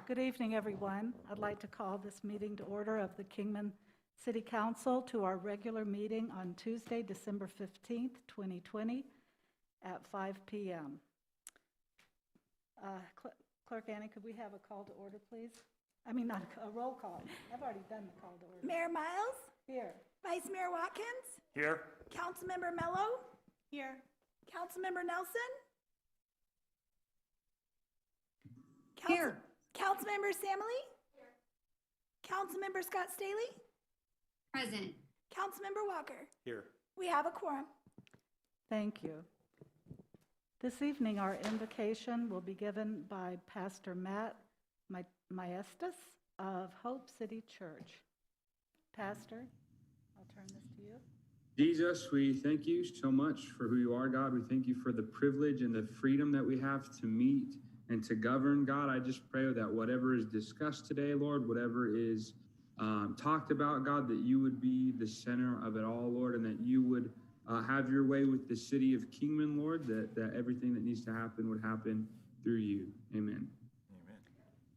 Good evening, everyone. I'd like to call this meeting to order of the Kingman City Council to our regular meeting on Tuesday, December 15th, 2020 at 5 p.m. Clerk Annie, could we have a call to order, please? I mean, not a roll call. I've already done the call to order. Mayor Miles? Here. Vice Mayor Watkins? Here. Councilmember Mello? Here. Councilmember Nelson? Here. Councilmember Samley? Here. Councilmember Scott Staley? Present. Councilmember Walker? Here. We have a quorum. Thank you. This evening, our invocation will be given by Pastor Matt Maestas of Hope City Church. Pastor, I'll turn this to you. Jesus, we thank you so much for who you are, God. We thank you for the privilege and the freedom that we have to meet and to govern, God. I just pray that whatever is discussed today, Lord, whatever is talked about, God, that you would be the center of it all, Lord, and that you would have your way with the city of Kingman, Lord, that everything that needs to happen would happen through you. Amen.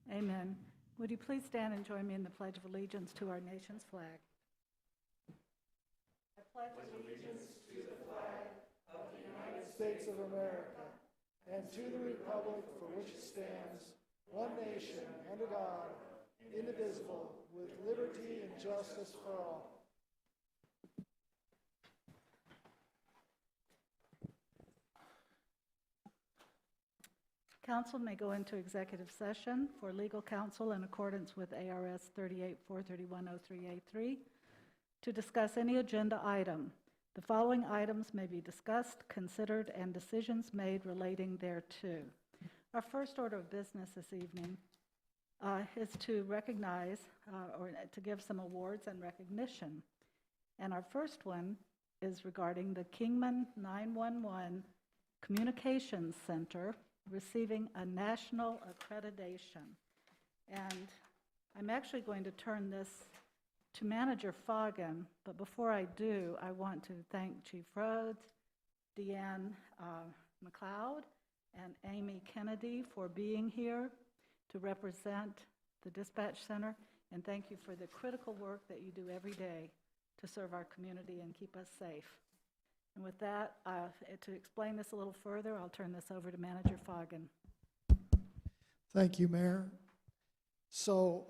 Amen. Amen. Would you please stand and join me in the Pledge of Allegiance to our nation's flag? I pledge allegiance to the flag of the United States of America and to the republic for which it stands, one nation, under God, indivisible, with liberty and justice for all. Council may go into executive session for legal counsel in accordance with ARS 38-431-03A3 to discuss any agenda item. The following items may be discussed, considered, and decisions made relating thereto. Our first order of business this evening is to recognize or to give some awards and recognition. And our first one is regarding the Kingman 911 Communications Center receiving a national accreditation. And I'm actually going to turn this to Manager Foggin, but before I do, I want to thank Chief Rhodes, Deanne McLeod, and Amy Kennedy for being here to represent the Dispatch Center, and thank you for the critical work that you do every day to serve our community and keep us safe. And with that, to explain this a little further, I'll turn this over to Manager Foggin. Thank you, Mayor. So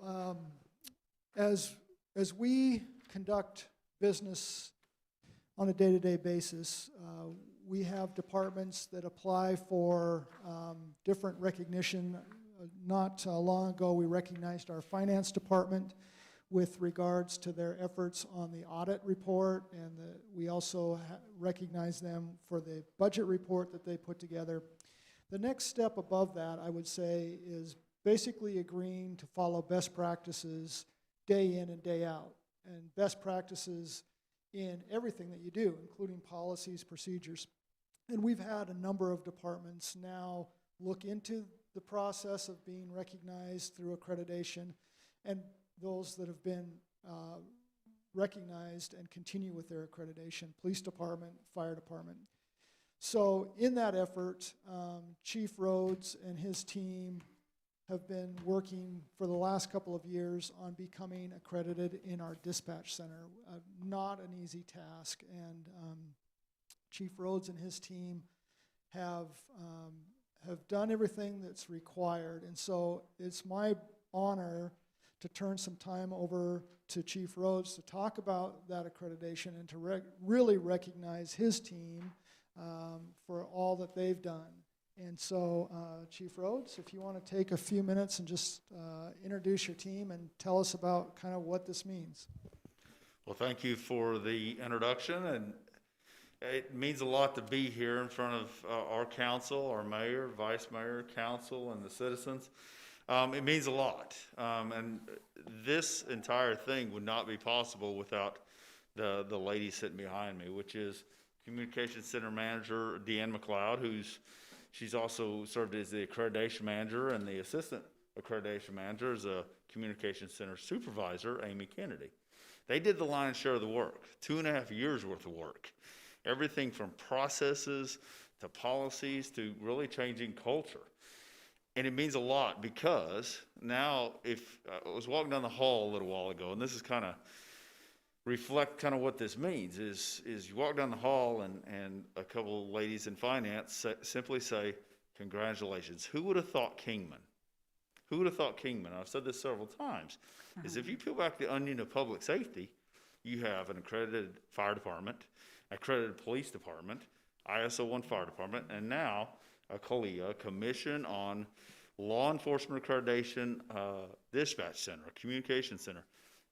as we conduct business on a day-to-day basis, we have departments that apply for different recognition. Not long ago, we recognized our finance department with regards to their efforts on the audit report, and we also recognize them for the budget report that they put together. The next step above that, I would say, is basically agreeing to follow best practices day in and day out, and best practices in everything that you do, including policies, procedures. And we've had a number of departments now look into the process of being recognized through accreditation, and those that have been recognized and continue with their accreditation, police department, fire department. So in that effort, Chief Rhodes and his team have been working for the last couple of years on becoming accredited in our dispatch center. Not an easy task, and Chief Rhodes and his team have done everything that's required, and so it's my honor to turn some time over to Chief Rhodes to talk about that accreditation and to really recognize his team for all that they've done. And so, Chief Rhodes, if you want to take a few minutes and just introduce your team and tell us about kind of what this means. Well, thank you for the introduction, and it means a lot to be here in front of our council, our mayor, vice mayor, council, and the citizens. It means a lot, and this entire thing would not be possible without the lady sitting behind me, which is Communications Center Manager Deanne McLeod, she's also served as the accreditation manager, and the assistant accreditation manager is a Communications Center Supervisor, Amy Kennedy. They did the lion's share of the work, 2.5 years worth of work. Everything from processes to policies to really changing culture. And it means a lot because now if I was walking down the hall a little while ago, and this is kind of reflect kind of what this means is you walk down the hall and a couple of ladies in finance simply say, congratulations. Who would have thought Kingman? Who would have thought Kingman? I've said this several times, is if you peel back the onion of public safety, you have an accredited fire department, accredited police department, ISO 1 fire department, and now a CALIA, Commission on Law Enforcement Accreditation Dispatch Center, a communication center,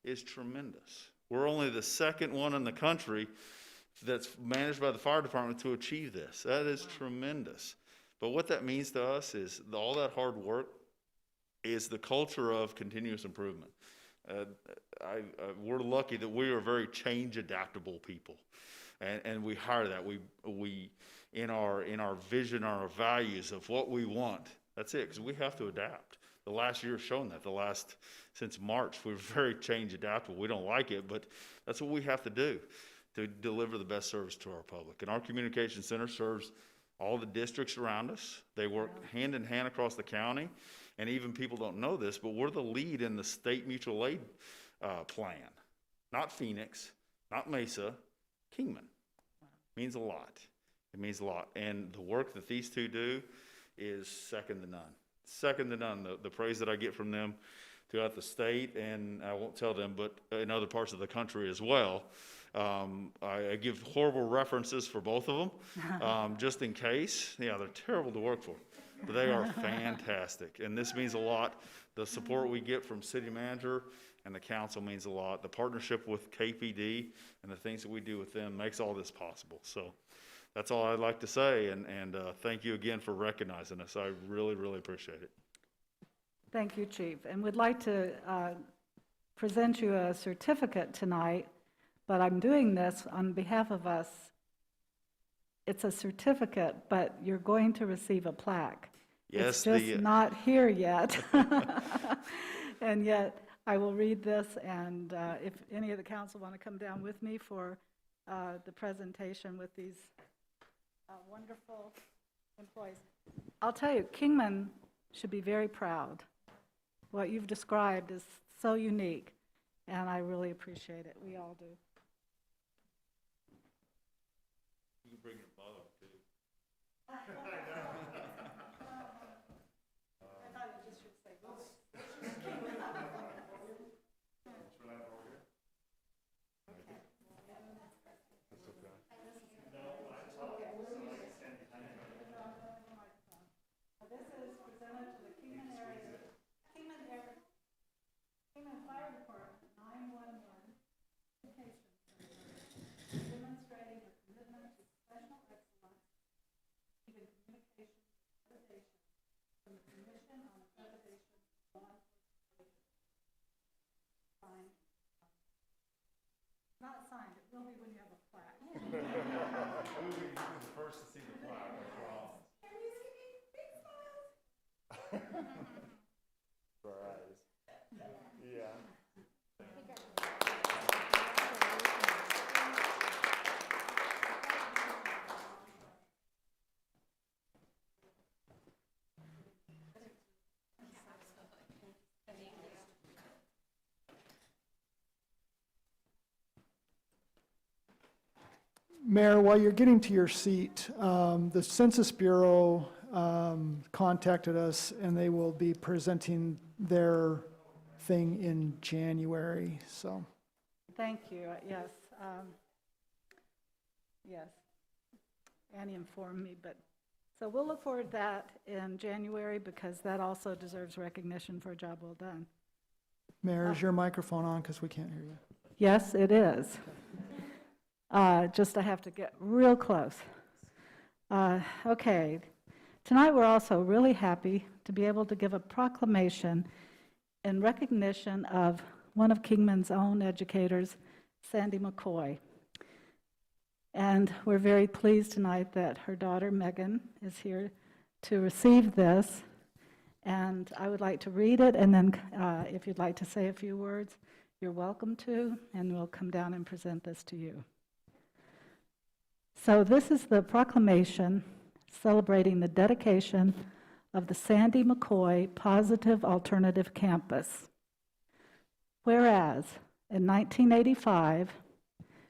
is tremendous. We're only the second one in the country that's managed by the fire department to achieve this. That is tremendous. But what that means to us is all that hard work is the culture of continuous improvement. We're lucky that we are very change adaptable people, and we hire that. We in our vision, our values of what we want. That's it, because we have to adapt. The last year has shown that. Since March, we're very change adaptable. We don't like it, but that's what we have to do to deliver the best service to our public. And our communication center serves all the districts around us. They work hand in hand across the county. And even people don't know this, but we're the lead in the state mutual aid plan. Not Phoenix, not Mesa, Kingman. Means a lot. It means a lot. And the work that these two do is second to none. Second to none. The praise that I get from them throughout the state, and I won't tell them, but in other parts of the country as well. I give horrible references for both of them, just in case. Yeah, they're terrible to work for, but they are fantastic. And this means a lot. The support we get from city manager and the council means a lot. The partnership with KPD and the things that we do with them makes all this possible. So that's all I'd like to say, and thank you again for recognizing us. I really, really appreciate it. Thank you, Chief. And we'd like to present you a certificate tonight, but I'm doing this on behalf of us. It's a certificate, but you're going to receive a plaque. Yes, it's just not here yet. And yet, I will read this, and if any of the council want to come down with me for the presentation with these wonderful employees. I'll tell you, Kingman should be very proud. What you've described is so unique, and I really appreciate it. We all do. You can bring your bottle, too. I thought you just should say, This is presented to the Kingman Fire Department 911 Communication Center, demonstrating a commitment to professional excellence, even communication accreditation from the Commission on Accreditation of Law Enforcement. Signed. Not signed, it will be when you have a plaque. You'll be the first to see the plaque, I promise. Right. Yeah. Mayor, while you're getting to your seat, the Census Bureau contacted us, and they will be presenting their thing in January, so. Thank you, yes. Yes. Annie informed me, but, so we'll look forward to that in January because that also deserves recognition for a job well done. Mayor, is your microphone on, because we can't hear you? Yes, it is. Just I have to get real close. Okay. Tonight we're also really happy to be able to give a proclamation in recognition of one of Kingman's own educators, Sandy Mccoy. And we're very pleased tonight that her daughter, Megan, is here to receive this. And I would like to read it, and then if you'd like to say a few words, you're welcome to, and we'll come down and present this to you. So this is the proclamation celebrating the dedication of the Sandy McCoy Positive Alternative Campus. Whereas, in 1985,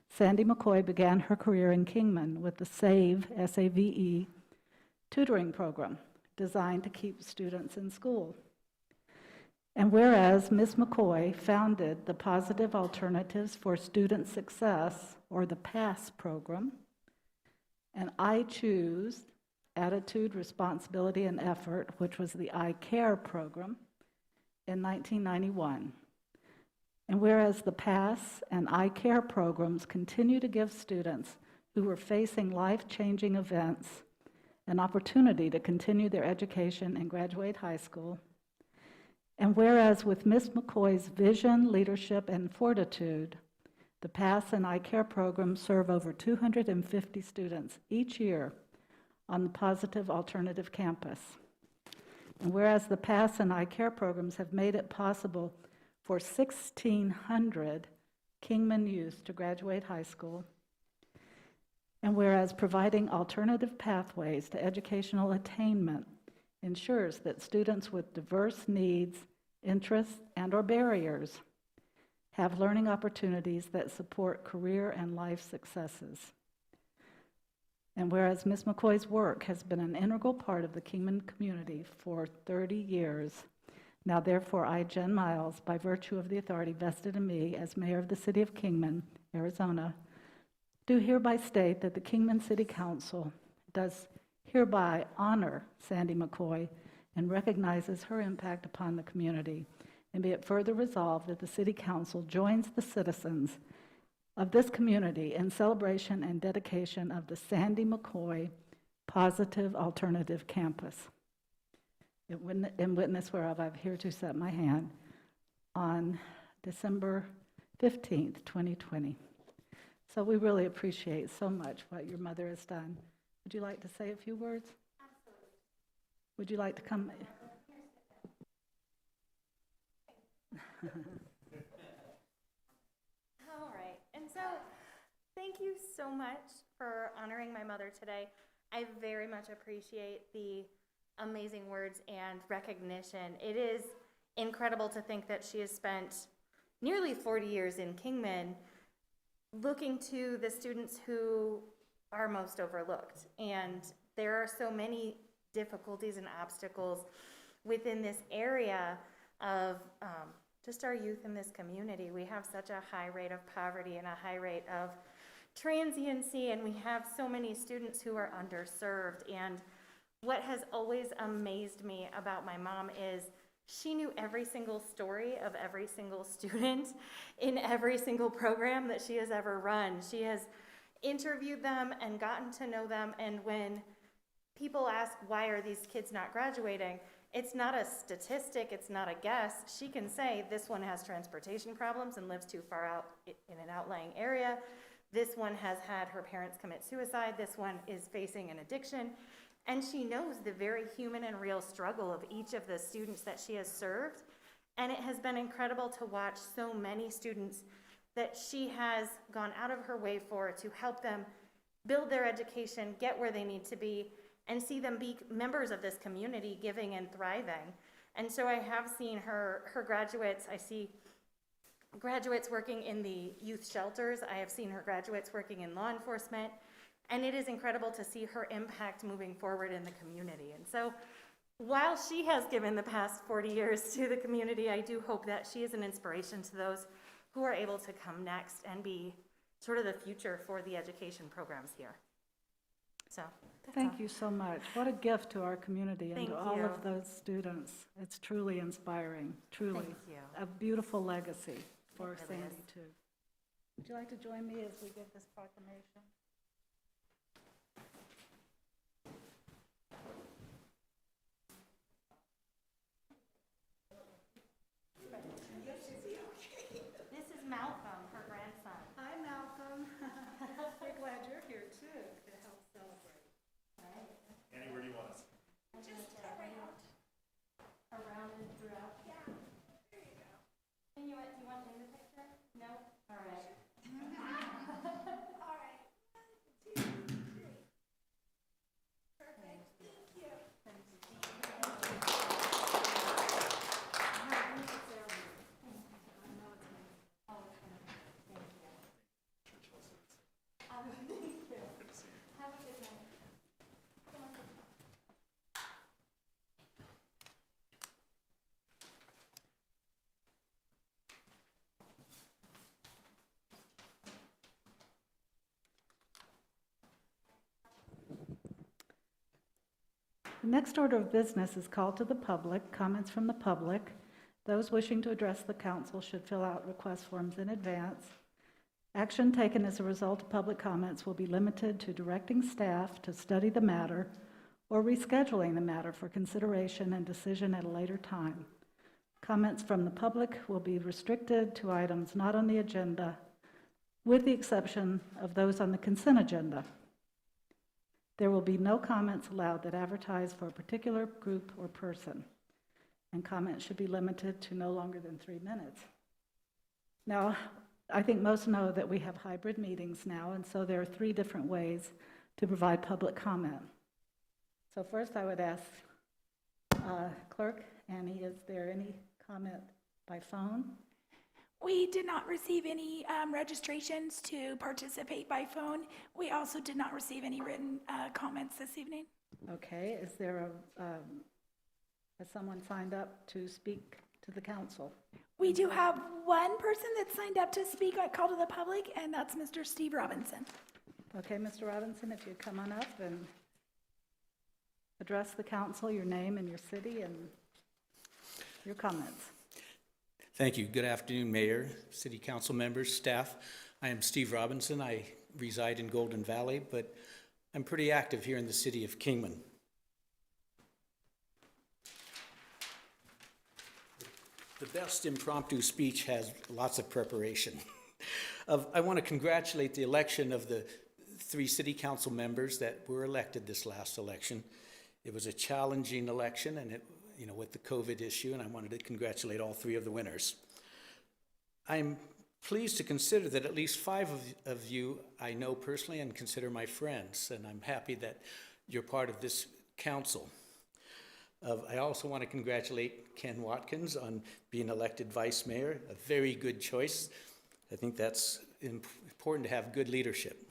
Sandy McCoy began her career in Kingman with the SAVE, S-A-V-E, tutoring program designed to keep students in school. And whereas Ms. McCoy founded the Positive Alternatives for Student Success, or the PASS program, and I Choose Attitude, Responsibility, and Effort, which was the I Care program, in 1991. And whereas the PASS and I Care programs continue to give students who are facing life-changing events an opportunity to continue their education and graduate high school. And whereas with Ms. McCoy's vision, leadership, and fortitude, the PASS and I Care programs serve over 250 students each year on the Positive Alternative Campus. And whereas the PASS and I Care programs have made it possible for 1,600 Kingman youth to graduate high school, and whereas providing alternative pathways to educational attainment ensures that students with diverse needs, interests, and/or barriers have learning opportunities that support career and life successes. And whereas Ms. McCoy's work has been an integral part of the Kingman community for 30 years, now therefore I, Jen Miles, by virtue of the authority vested in me as mayor of the city of Kingman, Arizona, do hereby state that the Kingman City Council does hereby honor Sandy McCoy and recognizes her impact upon the community. And be it further resolved that the City Council joins the citizens of this community in celebration and dedication of the Sandy McCoy Positive Alternative Campus. In witness whereof I've hereto set my hand on December 15th, 2020. So we really appreciate so much what your mother has done. Would you like to say a few words? Absolutely. Would you like to come? All right, and so thank you so much for honoring my mother today. I very much appreciate the amazing words and recognition. It is incredible to think that she has spent nearly 40 years in Kingman looking to the students who are most overlooked. And there are so many difficulties and obstacles within this area of just our youth in this community. We have such a high rate of poverty and a high rate of transiency, and we have so many students who are underserved. And what has always amazed me about my mom is she knew every single story of every single student in every single program that she has ever run. She has interviewed them and gotten to know them, and when people ask, why are these kids not graduating, it's not a statistic, it's not a guess. She can say, this one has transportation problems and lives too far out in an outlying area. This one has had her parents commit suicide. This one is facing an addiction. And she knows the very human and real struggle of each of the students that she has served. And it has been incredible to watch so many students that she has gone out of her way for to help them build their education, get where they need to be, and see them be members of this community, giving and thriving. And so I have seen her graduates. I see graduates working in the youth shelters. I have seen her graduates working in law enforcement. And it is incredible to see her impact moving forward in the community. And so while she has given the past 40 years to the community, I do hope that she is an inspiration to those who are able to come next and be sort of the future for the education programs here. So Thank you so much. What a gift to our community and Thank to all you. of those students. It's truly inspiring, truly. Thank you. A beautiful legacy for really Sandy, is. too. Would you like to join me as we give this proclamation? This is Malcolm, her grandson. Hi, Malcolm. We're glad you're here, too, to help celebrate. Annie, where do you want us? Just around and throughout. Yeah, there you go. And do you want in the picture? No? All right. All right. The next order of business is called to the public, comments from the public. Those wishing to address the council should fill out request forms in advance. Action taken as a result of public comments will be limited to directing staff to study the matter or rescheduling the matter for consideration and decision at a later time. Comments from the public will be restricted to items not on the agenda, with the exception of those on the consent agenda. There will be no comments allowed that advertise for a particular group or person, and comments should be limited to no longer than 3 minutes. Now, I think most know that we have hybrid meetings now, and so there are 3 different ways to provide public comment. So first I would ask Clerk Annie, is there any comment by phone? We did not receive any registrations to participate by phone. We also did not receive any written comments this evening. Okay, is there has someone signed up to speak to the council? We do have one person that signed up to speak at Call to the Public, and that's Mr. Steve Robinson. Okay, Mr. Robinson, if you'd come on up and address the council, your name and your city and your comments. Thank you. Good afternoon, Mayor, City Council members, staff. I am Steve Robinson. I reside in Golden Valley, but I'm pretty active here in the city of Kingman. The best impromptu speech has lots of preparation. I want to congratulate the election of the 3 city council members that were elected this last election. It was a challenging election, and with the COVID issue, and I wanted to congratulate all 3 of the winners. I'm pleased to consider that at least 5 of you I know personally and consider my friends, and I'm happy that you're part of this council. I also want to congratulate Ken Watkins on being elected vice mayor, a very good choice. I think that's important to have good leadership.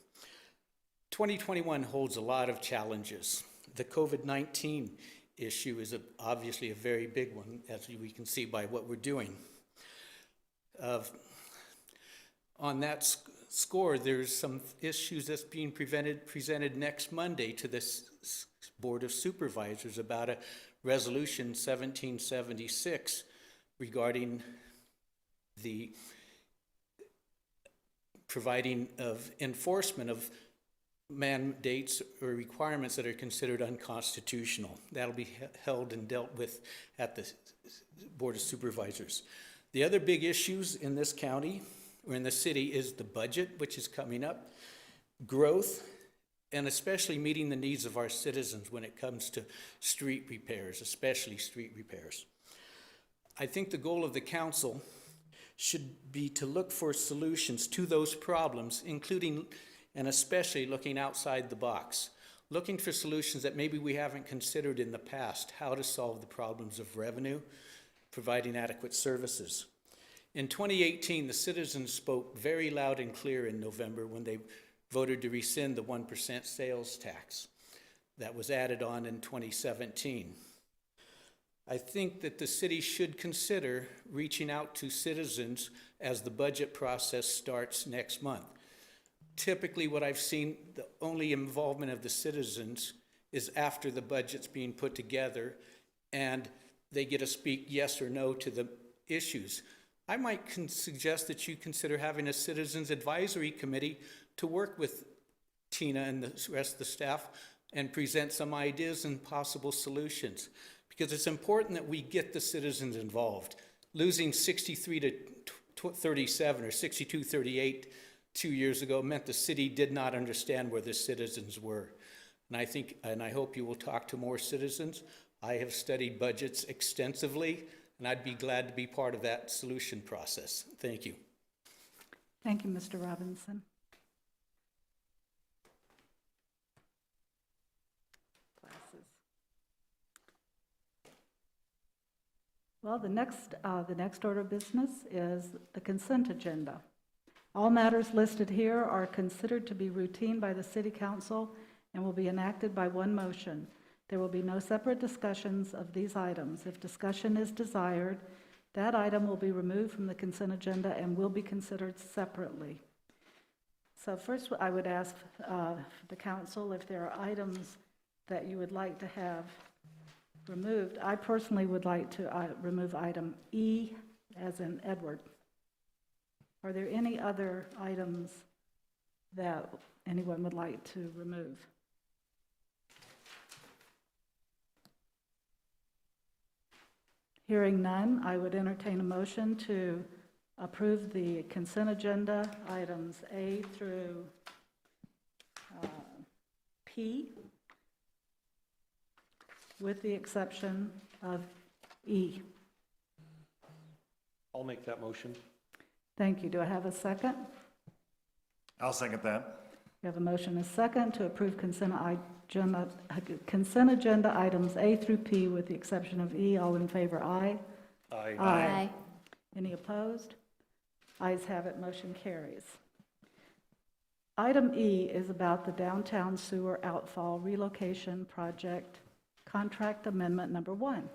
2021 holds a lot of challenges. The COVID-19 issue is obviously a very big one, as we can see by what we're doing. On that score, there's some issues that's being presented next Monday to this Board of Supervisors about a Resolution 1776 regarding the providing of enforcement of mandates or requirements that are considered unconstitutional. That'll be held and dealt with at the Board of Supervisors. The other big issues in this county or in the city is the budget, which is coming up, growth, and especially meeting the needs of our citizens when it comes to street repairs, especially street repairs. I think the goal of the council should be to look for solutions to those problems, including and especially looking outside the box, looking for solutions that maybe we haven't considered in the past, how to solve the problems of revenue, providing adequate services. In 2018, the citizens spoke very loud and clear in November when they voted to rescind the 1% sales tax that was added on in 2017. I think that the city should consider reaching out to citizens as the budget process starts next month. Typically, what I've seen, the only involvement of the citizens is after the budget's being put together and they get to speak yes or no to the issues. I might suggest that you consider having a citizens advisory committee to work with Tina and the rest of the staff and present some ideas and possible solutions, because it's important that we get the citizens involved. Losing 63 to 37 or 62-38 2 years ago meant the city did not understand where the citizens were. And I hope you will talk to more citizens. I have studied budgets extensively, and I'd be glad to be part of that solution process. Thank you. Thank you, Mr. Robinson. Glasses. Well, the next order of business is the consent agenda. All matters listed here are considered to be routine by the City Council and will be enacted by one motion. There will be no separate discussions of these items. If discussion is desired, that item will be removed from the consent agenda and will be considered separately. So first, I would ask the council if there are items that you would like to have removed. I personally would like to remove item E, as in Edward. Are there any other items that anyone would like to remove? Hearing none, I would entertain a motion to approve the consent agenda items A through P, with the exception of E. I'll make that motion. Thank you. Do I have a second? I'll second that. We have a motion and a second to approve consent agenda items A through P with the exception of E. All in favor, aye. Aye. Aye. Any opposed? Ayes have it, motion carries. Item E is about the downtown sewer outfall relocation project contract amendment number 1.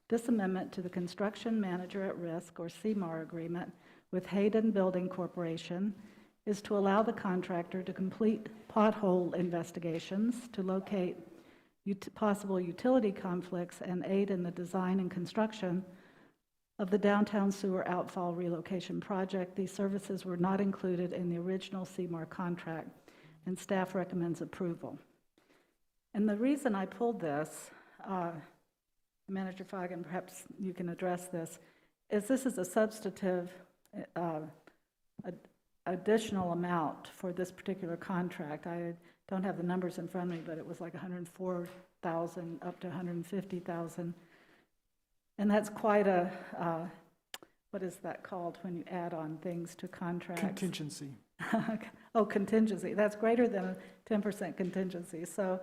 This amendment to the Construction Manager at Risk, or CMAR agreement with Hayden Building Corporation is to allow the contractor to complete pothole investigations to locate possible utility conflicts and aid in the design and construction of the downtown sewer outfall relocation project. These services were not included in the original CMAR contract, and staff recommends approval. And the reason I pulled this, Manager Fagan, perhaps you can address this, is this is a substantive additional amount for this particular contract. I don't have the numbers in front of me, but it was like $104,000 up to $150,000. And that's quite a, what is that called when you add on things to contracts? Contingency. Oh, contingency. That's greater than a 10% contingency. So,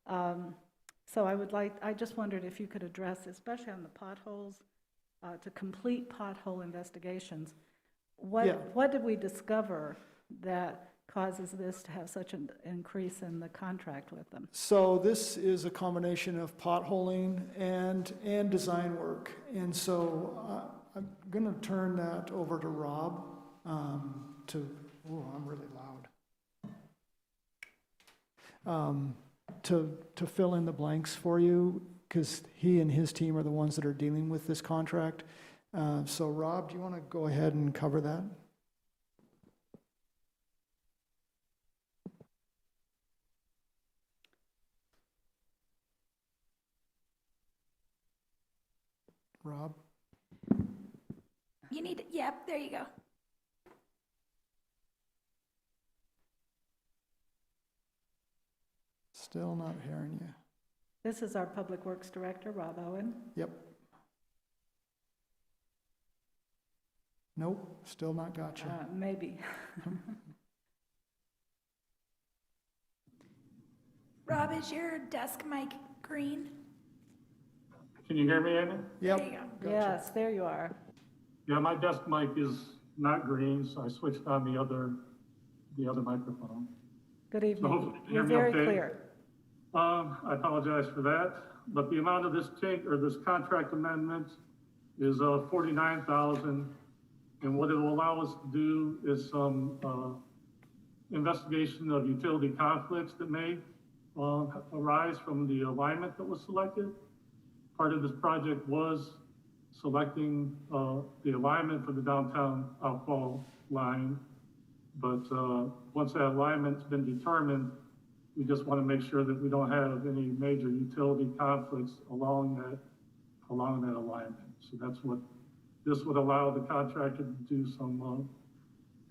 I just wondered if you could address, especially on the potholes, to complete pothole investigations. What did we discover that causes this to have such an increase in the contract with them? So this is a combination of potholing and design work. And so I'm going to turn that over to Rob I'm really loud. To fill in the blanks for you, because he and his team are the ones that are dealing with this contract. So Rob, do you want to go ahead and cover that? Rob? You need, yep, there you go. Still not hearing you. This is our Public Works Director, Rob Owen. Yep. Nope, still not got you. Maybe. Rob, is your desk mic green? Can you hear me, Amy? Yep. There you go. Gotcha. Yes, there you are. Yeah, my desk mic is not green, so I switched on the other microphone. Good So evening. hopefully you You're can hear very me okay. clear. I apologize for that, but the amount of this this contract amendment is $49,000, and what it will allow us to do is some investigation of utility conflicts that may arise from the alignment that was selected. Part of this project was selecting the alignment for the downtown outfall line, but once that alignment's been determined, we just want to make sure that we don't have any major utility conflicts along that alignment. So that's what this would allow the contractor to do some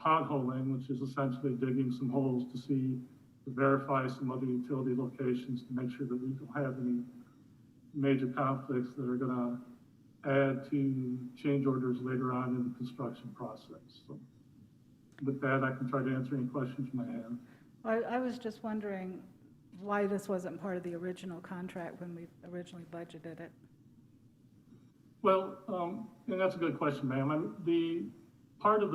potholing, which is essentially digging some holes to verify some other utility locations to make sure that we don't have any major conflicts that are going to add to change orders later on in the construction process. So with that, I can try to answer any questions you might have. I was just wondering why this wasn't part of the original contract when we originally budgeted it. Well, and that's a good question, ma'am. The part of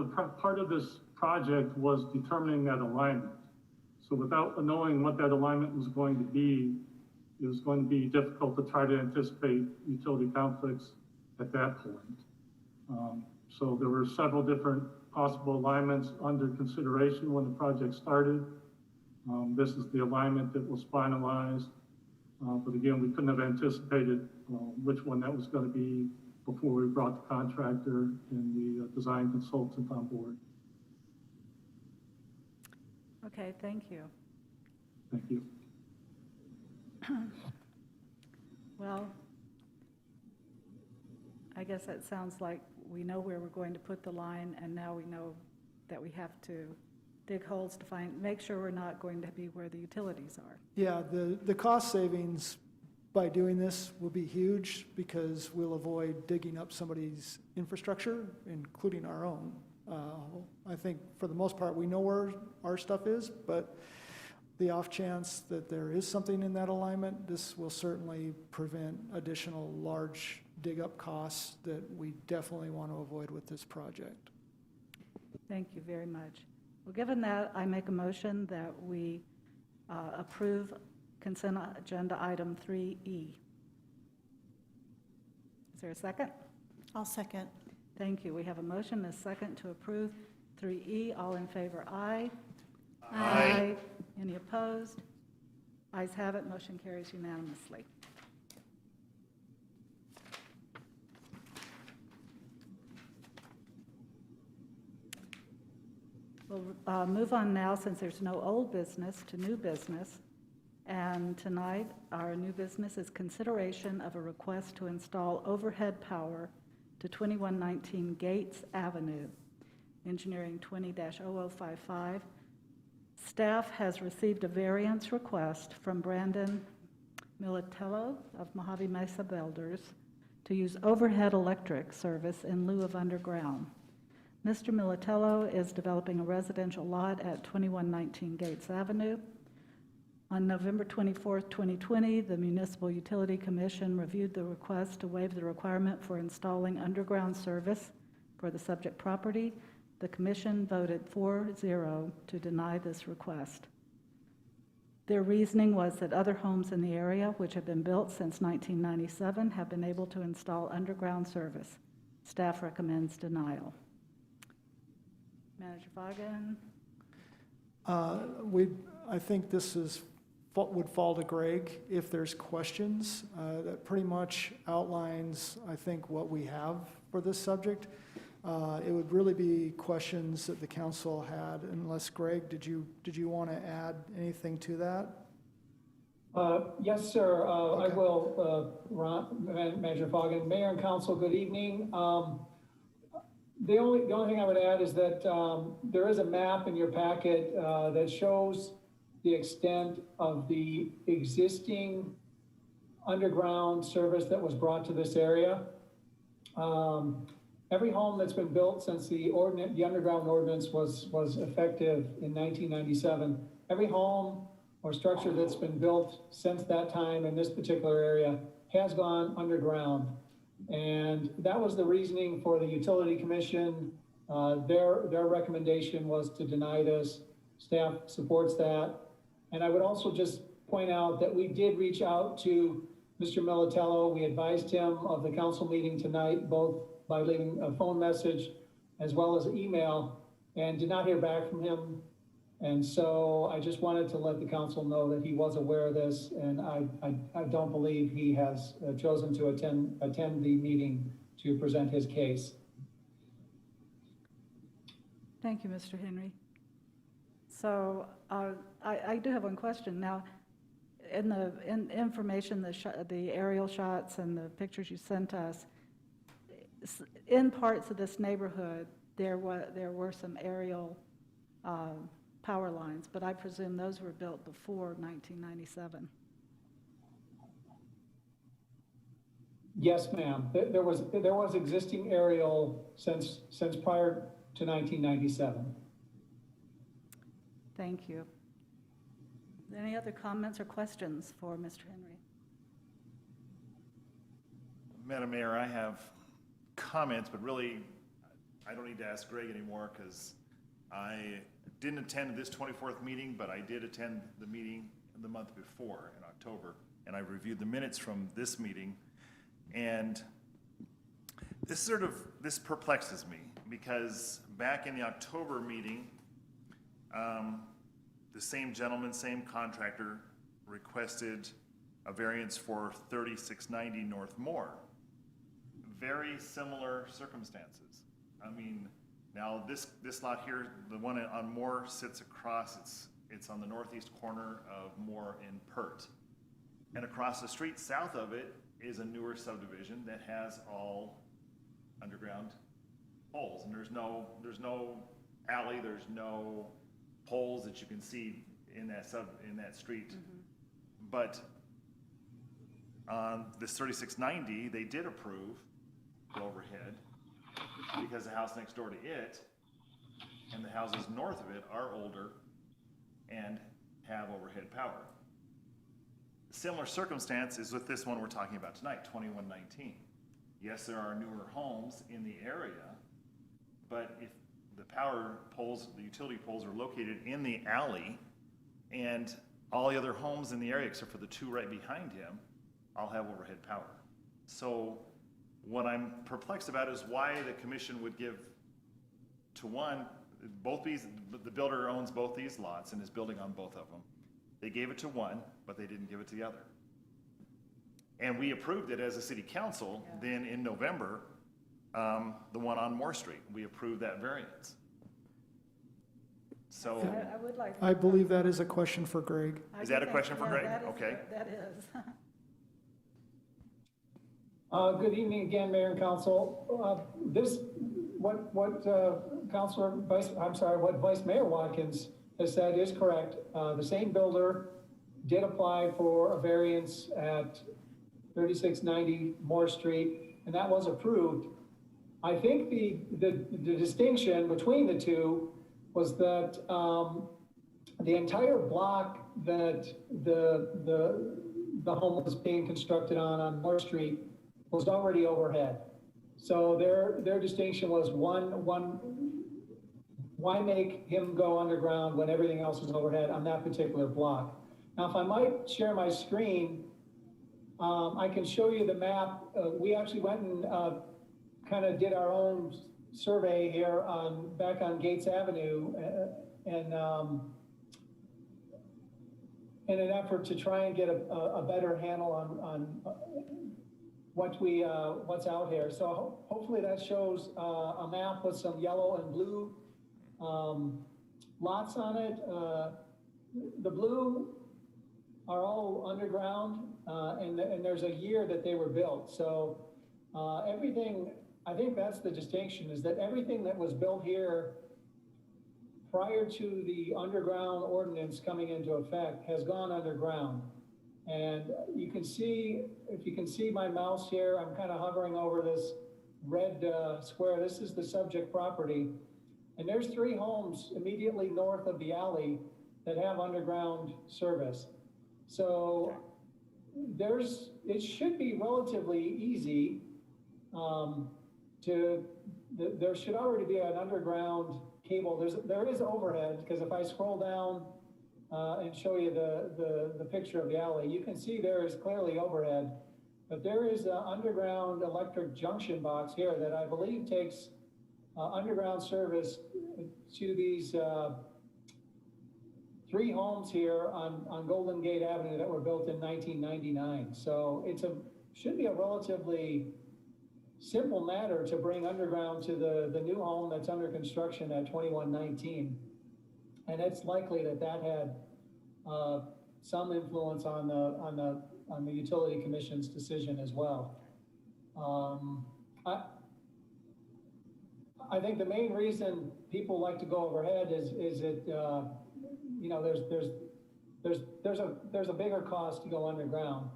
this project was determining that alignment. So without knowing what that alignment was going to be, it was going to be difficult to try to anticipate utility conflicts at that point. So there were several different possible alignments under consideration when the project started. This is the alignment that was finalized. But again, we couldn't have anticipated which one that was going to be before we brought the contractor and the design consultant on board. Okay, thank you. Thank you. Well, I guess that sounds like we know where we're going to put the line, and now we know that we have to dig holes to make sure we're not going to be where the utilities are. Yeah, the cost savings by doing this will be huge because we'll avoid digging up somebody's infrastructure, including our own. I think for the most part, we know where our stuff is, but the off chance that there is something in that alignment, this will certainly prevent additional large dig-up costs that we definitely want to avoid with this project. Thank you very much. Well, given that, I make a motion that we approve consent agenda item 3E. Is there a second? I'll second. Thank you. We have a motion and a second to approve 3E. All in favor, aye. Aye. Any opposed? Ayes have it. Motion carries unanimously. We'll move on now, since there's no old business, to new business. And tonight, our new business is consideration of a request to install overhead power to 2119 Gates Avenue, engineering 20-0055. Staff has received a variance request from Brandon Militello of Mojave Mesa Builders to use overhead electric service in lieu of underground. Mr. Militello is developing a residential lot at 2119 Gates Avenue. On November 24th, 2020, the Municipal Utility Commission reviewed the request to waive the requirement for installing underground service for the subject property. The commission voted 4-0 to deny this request. Their reasoning was that other homes in the area, which have been built since 1997, have been able to install underground service. Staff recommends denial. Manager Vaughan? I think this would fall to Greg if there's questions. That pretty much outlines, I think, what we have for this subject. It would really be questions that the council had, unless, Greg, did you want to add anything to that? Yes, sir. Okay. I will, Manager Vaughan. Mayor and council, good evening. The only thing I would add is that there is a map in your packet that shows the extent of the existing underground service that was brought to this area. Every home that's been built since the underground ordinance was effective in 1997, every home or structure that's been built since that time in this particular area has gone underground. And that was the reasoning for the Utility Commission. Their recommendation was to deny this. Staff supports that. And I would also just point out that we did reach out to Mr. Militello. We advised him of the council meeting tonight, both by leaving a phone message as well as email, and did not hear back from him. And so I just wanted to let the council know that he was aware of this, and I don't believe he has chosen to attend the meeting to present his case. Thank you, Mr. Henry. So I do have one question. Now, in the information, the aerial shots and the pictures you sent us, in parts of this neighborhood, there were some aerial power lines, but I presume those were built before 1997. Yes, ma'am. There was existing aerial since prior to 1997. Thank you. Any other comments or questions for Mr. Henry? Madam Mayor, I have comments, but really, I don't need to ask Greg anymore because I didn't attend this 24th meeting, but I did attend the meeting the month before in October, and I reviewed the minutes from this meeting. And this perplexes me because back in the October meeting, the same gentleman, same contractor requested a variance for 3690 North Moore. Very similar circumstances. I mean, now this lot here, the one on Moore sits across, it's on the northeast corner of Moore and Pert. And across the street south of it is a newer subdivision that has all underground poles. And there's no alley, there's no poles that you can see in that street. But on this 3690, they did approve the overhead because the house next door to it and the houses north of it are older and have overhead power. Similar circumstance is with this one we're talking about tonight, 2119. Yes, there are newer homes in the area, but if the power poles, the utility poles are located in the alley, and all the other homes in the area, except for the two right behind him, all have overhead power. So what I'm perplexed about is why the commission would give to one, both these, the builder owns both these lots and is building on both of them. They gave it to one, but they didn't give it to the other. And we approved it as a city council, then in November, the one on Moore Street, we approved that variance. So, I would like. I believe that is a question for Greg. is that a question for Greg? Okay. That is. Good evening again, Mayor and Council. What Vice Mayor Watkins has said is correct. The same builder did apply for a variance at 3690 Moore Street, and that was approved. I think the distinction between the two was that the entire block that the home was being constructed on Moore Street was already overhead. So their distinction was why make him go underground when everything else is overhead on that particular block? Now, if I might share my screen, I can show you the map. We actually went and kind of did our own survey here back on Gates Avenue, and in an effort to try and get a better handle on what's out here. So hopefully that shows a map with some yellow and blue lots on it. The blue are all underground, and there's a year that they were built. So everything, I think that's the distinction, is that everything that was built here prior to the underground ordinance coming into effect has gone underground. And you can see, if you can see my mouse here, I'm kind of hovering over this red square. This is the subject property. And there's 3 homes immediately north of the alley that have underground service. So it should be relatively easy there should already be an underground cable. There is overhead, because if I scroll down and show you the picture of the alley, you can see there is clearly overhead, but there is an underground electric junction box here that I believe takes underground service to these 3 homes here on Golden Gate Avenue that were built in 1999. So should be a relatively simple matter to bring underground to the new home that's under construction at 2119. And it's likely that had some influence on the Utility Commission's decision as well. I think the main reason people like to go overhead is it there's a bigger cost to go underground,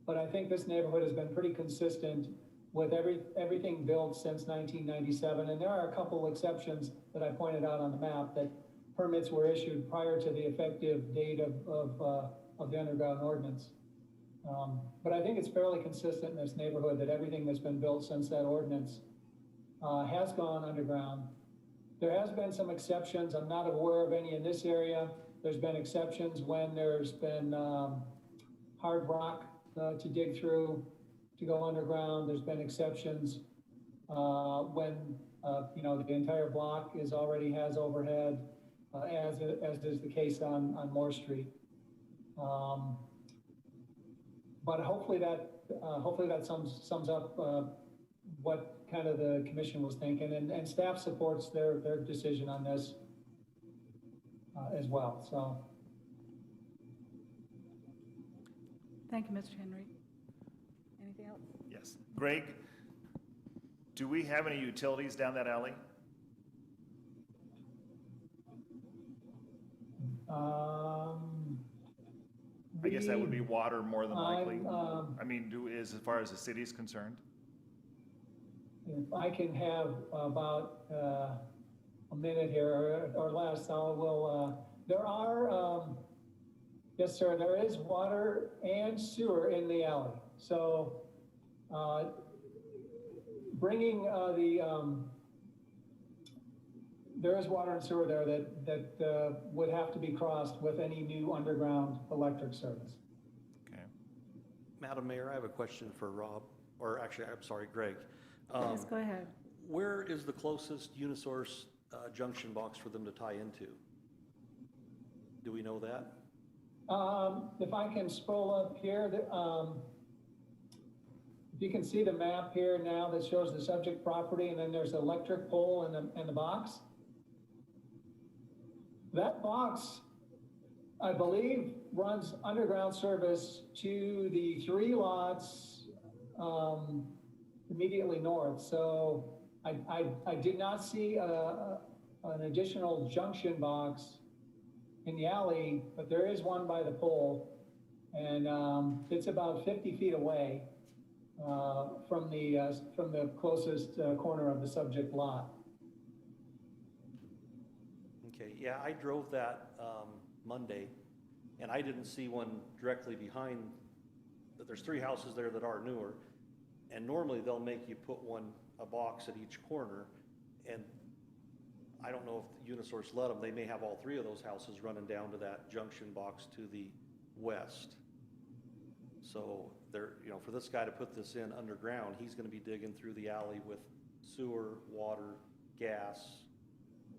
but I think this neighborhood has been pretty consistent with everything built since 1997, and there are a couple exceptions that I pointed out on the map that permits were issued prior to the effective date of the underground ordinance. But I think it's fairly consistent in this neighborhood that everything that's been built since that ordinance has gone underground. There has been some exceptions. I'm not aware of any in this area. There's been exceptions when there's been hard rock to dig through to go underground. There's been exceptions when the entire block already has overhead, as is the case on Moore Street. but hopefully that sums up what kind of the commission was thinking, and staff supports their decision on this as well, so. Thank you, Mr. Henry. Anything else? Yes. Greg, do we have any utilities down that alley? I guess that would be water more than likely. I mean, as far as the city is concerned? If I can have about a minute here or less, there are, yes, sir, there is water and sewer in the alley. So bringing there is water and sewer there that would have to be crossed with any new underground electric service. Okay. Madam Mayor, I have a question for Rob, or actually, I'm sorry, Greg. Yes, go ahead. Where is the closest Unisource junction box for them to tie into? Do we know that? If I can scroll up here, if you can see the map here now that shows the subject property, and then there's the electric pole and the box. That box, I believe, runs underground service to the 3 lots immediately north. So I did not see an additional junction box in the alley, but there is one by the pole, and it's about 50 feet away from the closest corner of the subject lot. Okay, yeah, I drove that Monday, and I didn't see one directly behind, but there's 3 houses there that are newer, and normally they'll make you put a box at each corner, and I don't know if Unisource let them. They may have all 3 of those houses running down to that junction box to the west. So they're, for this guy to put this in underground, he's gonna be digging through the alley with sewer, water, gas,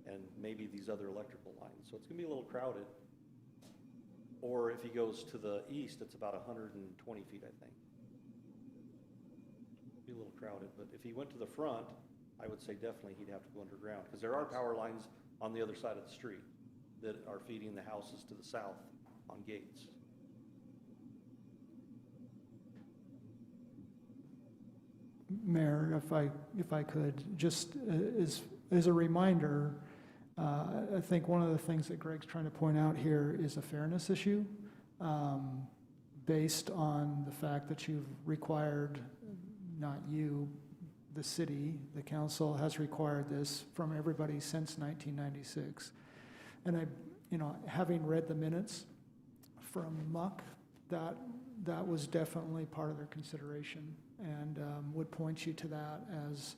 and maybe these other electrical lines. So it's gonna be a little crowded. Or if he goes to the east, it's about 120 feet, I think. Be a little crowded, but if he went to the front, I would say definitely he'd have to go underground, because there are power lines on the other side of the street that are feeding the houses to the south on Gates. Mayor, if I could, just as a reminder, I think one of the things that Greg's trying to point out here is a fairness issue, based on the fact that you've required, not you, the city, the council has required this from everybody since 1996. And having read the minutes from Muck, that was definitely part of their consideration, and would point you to that as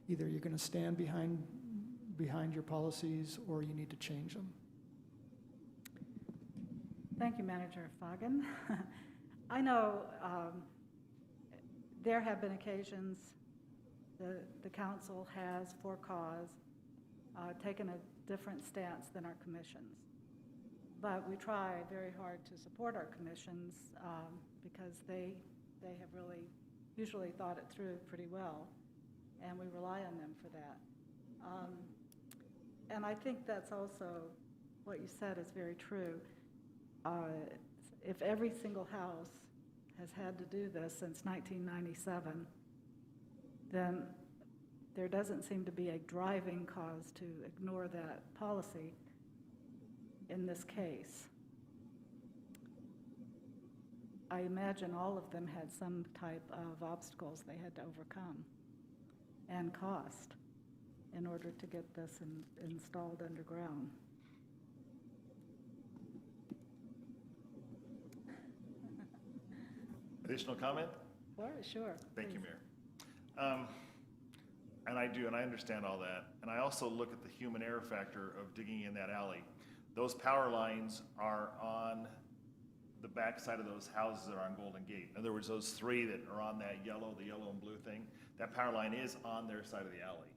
either you're going to stand behind your policies or you need to change them. Thank you, Manager Fagan. I know there have been occasions the council has, for cause, taken a different stance than our commissions. But we try very hard to support our commissions because they have really usually thought it through pretty well, and we rely on them for that. And I think that's also what you said is very true. If every single house has had to do this since 1997, then there doesn't seem to be a driving cause to ignore that policy in this case. I imagine all of them had some type of obstacles they had to overcome and cost in order to get this installed underground. Additional comment? Sure. Thank you, please. Mayor. And I understand all that. And I also look at the human error factor of digging in that alley. Those power lines are on the back side of those houses that are on Golden Gate. In other words, those 3 that are on that the yellow and blue thing, that power line is on their side of the alley.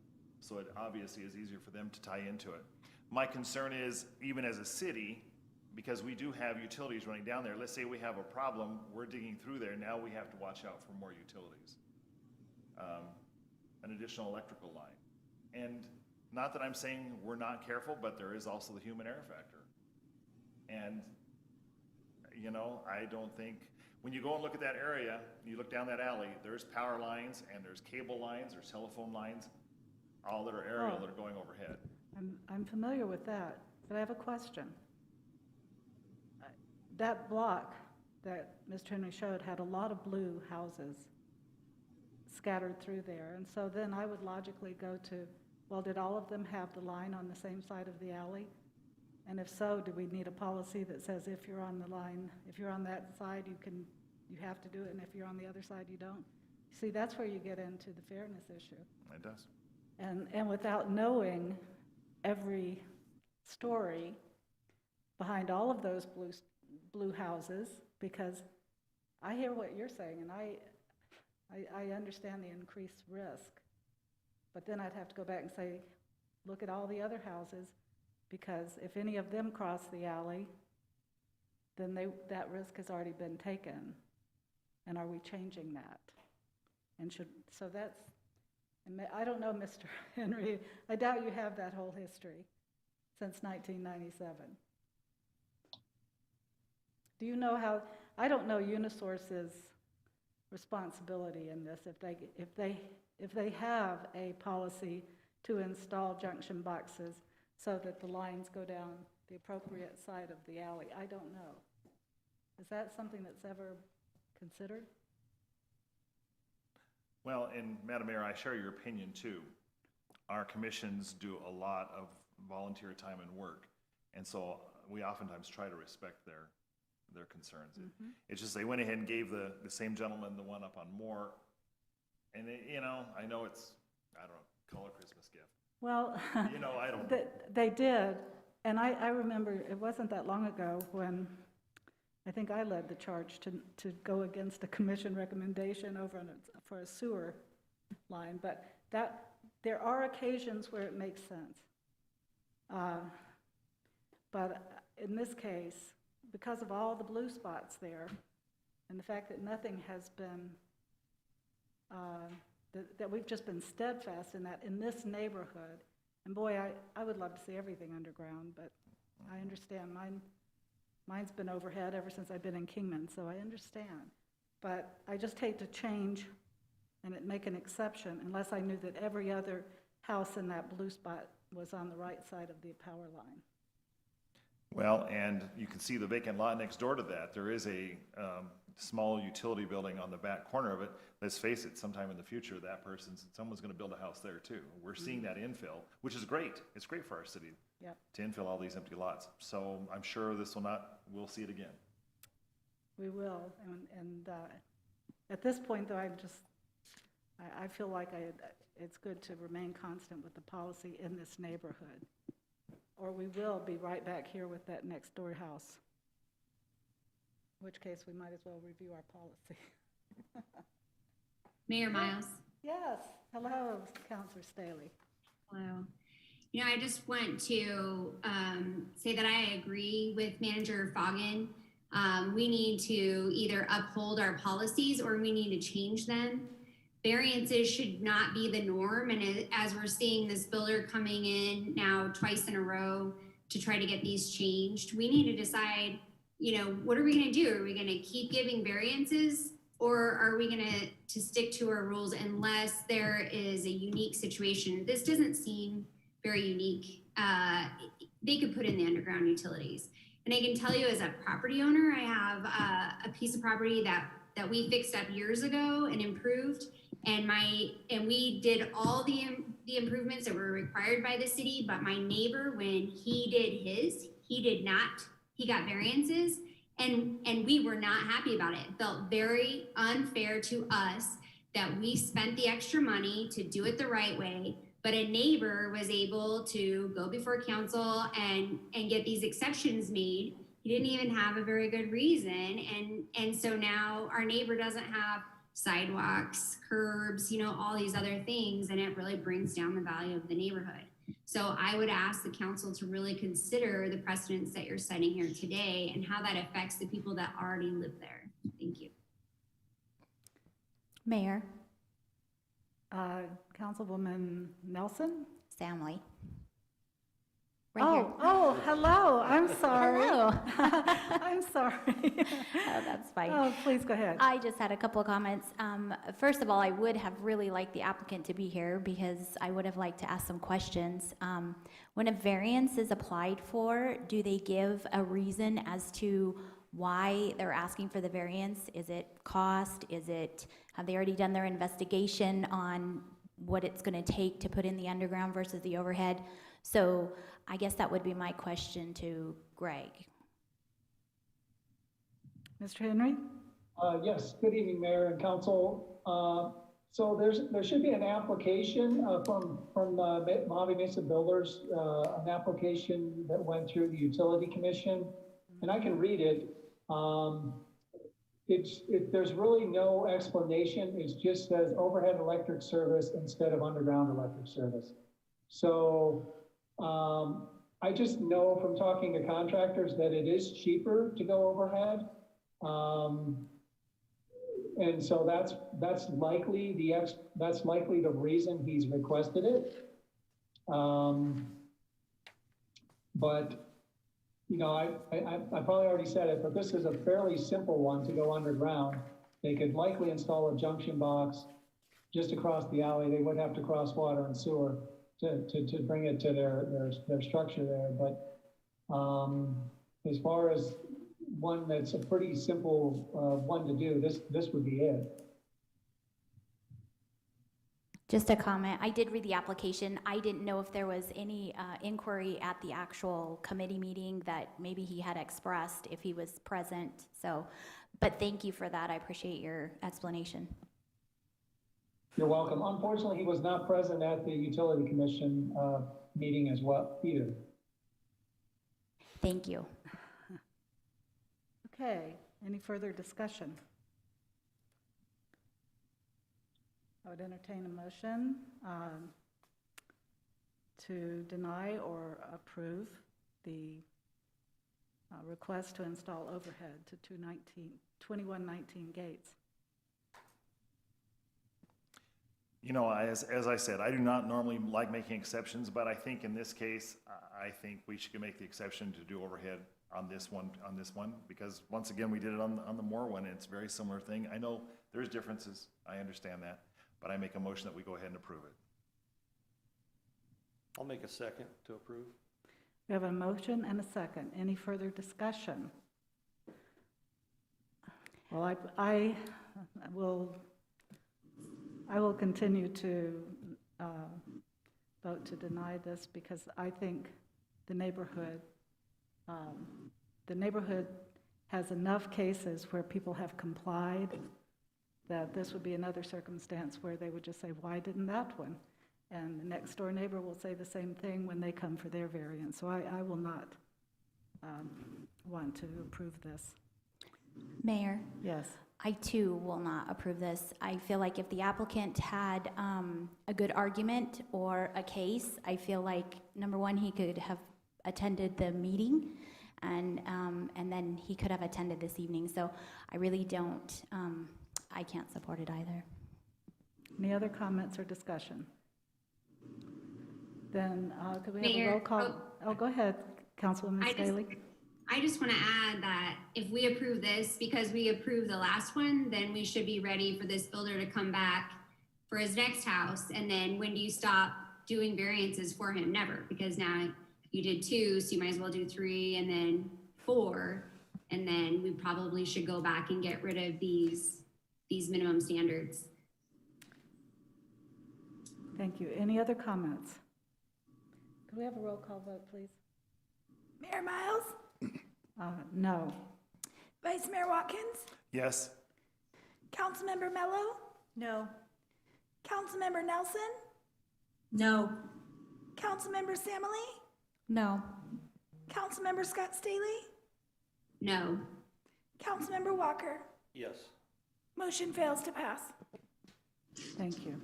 So it obviously is easier for them to tie into it. My concern is, even as a city, because we do have utilities running down there. Let's say we have a problem, we're digging through there, now we have to watch out for more utilities. An additional electrical line. And not that I'm saying we're not careful, but there is also the human error factor. And, you know, I don't think, when you go and look at that area, you look down that alley, there's power lines and there's cable lines, there's telephone lines, all that are aerial that are going overhead. I'm familiar with that, but I have a question. That block that Mr. Henry showed had a lot of blue houses scattered through there. And so then I would logically go to, well, did all of them have the line on the same side of the alley? And if so, do we need a policy that says if you're on the line, if you're on that side, you have to do it, and if you're on the other side, you don't? See, that's where you get into the fairness issue. It does. And without knowing every story behind all of those blue houses, because I hear what you're saying, and I understand the increased risk, but then I'd have to go back and say, look at all the other houses, because if any of them cross the alley, then that risk has already been taken. And are we changing that? And I don't know, Mr. Henry, I doubt you have that whole history since 1997. Do you know how, I don't know Unisource's responsibility in this, if they have a policy to install junction boxes so that the lines go down the appropriate side of the alley. I don't know. Is that something that's ever considered? Well, and Madam Mayor, I share your opinion too. Our commissions do a lot of volunteer time and work, and so we oftentimes try to respect their concerns. Mm-hmm. It's just they went ahead and gave the same gentleman the one up on Moore, and you know, I know it's, I don't know, call it a Christmas gift. Well, you know, I don't. They did, and I remember it wasn't that long ago when I think I led the charge to go against a commission recommendation for a sewer line, but there are occasions where it makes sense. But in this case, because of all the blue spots there, and the fact that nothing has been, that we've just been steadfast in this neighborhood, and boy, I would love to see everything underground, but I understand mine's been overhead ever since I've been in Kingman, so I understand. But I just hate to change and make an exception unless I knew that every other house in that blue spot was on the right side of the power line. Well, and you can see the vacant lot next door to that. There is a small utility building on the back corner of it. Let's face it, sometime in the future, someone's going to build a house there too. We're seeing that infill, which is great. It's great for our city to infill all these empty lots. So I'm sure we'll see it again. We will, and at this point, though, I feel like it's good to remain constant with the policy in this neighborhood, or we will be right back here with that next door house, in which case we might as well review our policy. Mayor Miles. Yes, hello, Counselor Staley. Hello. You know, I just want to say that I agree with Manager Foggin. We need to either uphold our policies or we need to change them. Variances should not be the norm, and as we're seeing this builder coming in now twice in a row to try to get these changed, we need to decide, you know, what are we going to do? Are we going to keep giving variances, or are we going to stick to our rules unless there is a unique situation? This doesn't seem very unique. They could put in the underground utilities. And I can tell you as a property owner, I have a piece of property that we fixed up years ago and improved. And we did all the improvements that were required by the city, but my neighbor, when he did his, he got variances, and we were not happy about it. It felt very unfair to us that we spent the extra money to do it the right way, but a neighbor was able to go before council and get these exceptions made. He didn't even have a very good reason, and so now our neighbor doesn't have sidewalks, curbs, you know, all these other things, and it really brings down the value of the neighborhood. So I would ask the council to really consider the precedents that you're setting here today and how that affects the people that already live there. Thank you. Mayor, Councilwoman Nelson? Stanley. Hello, I'm sorry. Hello. I'm sorry. Oh, that's fine. Oh, please go ahead. I just had a couple of comments. First of all, I would have really liked the applicant to be here because I would have liked to ask some questions. When a variance is applied for, do they give a reason as to why they're asking for the variance? Is it cost? Have they already done their investigation on what it's going to take to put in the underground versus the overhead? So I guess that would be my question to Greg. Mr. Henry? Yes, good evening, Mayor and Council. So there should be an application from Mojave Mesa Builders, an application that went through the Utility Commission, and I can read it. There's really no explanation. It just says overhead electric service instead of underground electric service. So I just know from talking to contractors that it is cheaper to go overhead. And so that's likely the reason he's requested it. But you know, I probably already said it, but this is a fairly simple one to go underground. They could likely install a junction box just across the alley. They would have to cross water and sewer to bring it to their structure there. But as far as one that's a pretty simple one to do, this would be it. Just a comment. I did read the application. I didn't know if there was any inquiry at the actual committee meeting that maybe he had expressed if he was present. So, but thank you for that. I appreciate your explanation. You're welcome. Unfortunately, he was not present at the Utility Commission meeting as well either. Thank you. Okay, any further discussion? I would entertain a motion to deny or approve the request to install overhead to 2119 Gates. You know, as I said, I do not normally like making exceptions, but I think in this case, I think we should make the exception to do overhead on this one, because once again, we did it on the Moore one, and it's a very similar thing. I know there's differences, I understand that, but I make a motion that we go ahead and approve it. I'll make a second to approve. We have a motion and a second. Any further discussion? Well, I will continue to vote to deny this because I think the neighborhood has enough cases where people have complied that this would be another circumstance where they would just say, why didn't that one? And the next door neighbor will say the same thing when they come for their variance. So I will not want to approve this. Mayor? Yes. I too will not approve this. I feel like if the applicant had a good argument or a case, I feel like, number one, he could have attended the meeting and then he could have attended this evening. So I really don't, I can't support it either. Any other comments or discussion? Then could we have Mayor, a roll call? Oh, go ahead, Councilwoman Staley. I just want to add that if we approve this, because we approved the last one, then we should be ready for this builder to come back for his next house. And then when do you stop doing variances for him? Never, because now you did 2, so you might as well do 3 and then 4. And then we probably should go back and get rid of these minimum standards. Thank you. Any other comments? Could we have a roll call vote, please? Mayor Miles? No. Vice Mayor Watkins? Yes. Councilmember Mello? No. Councilmember Nelson? No. Councilmember Samily? No. Councilmember Scott Staley? No. Councilmember Walker? Yes. Motion fails to pass. Thank you.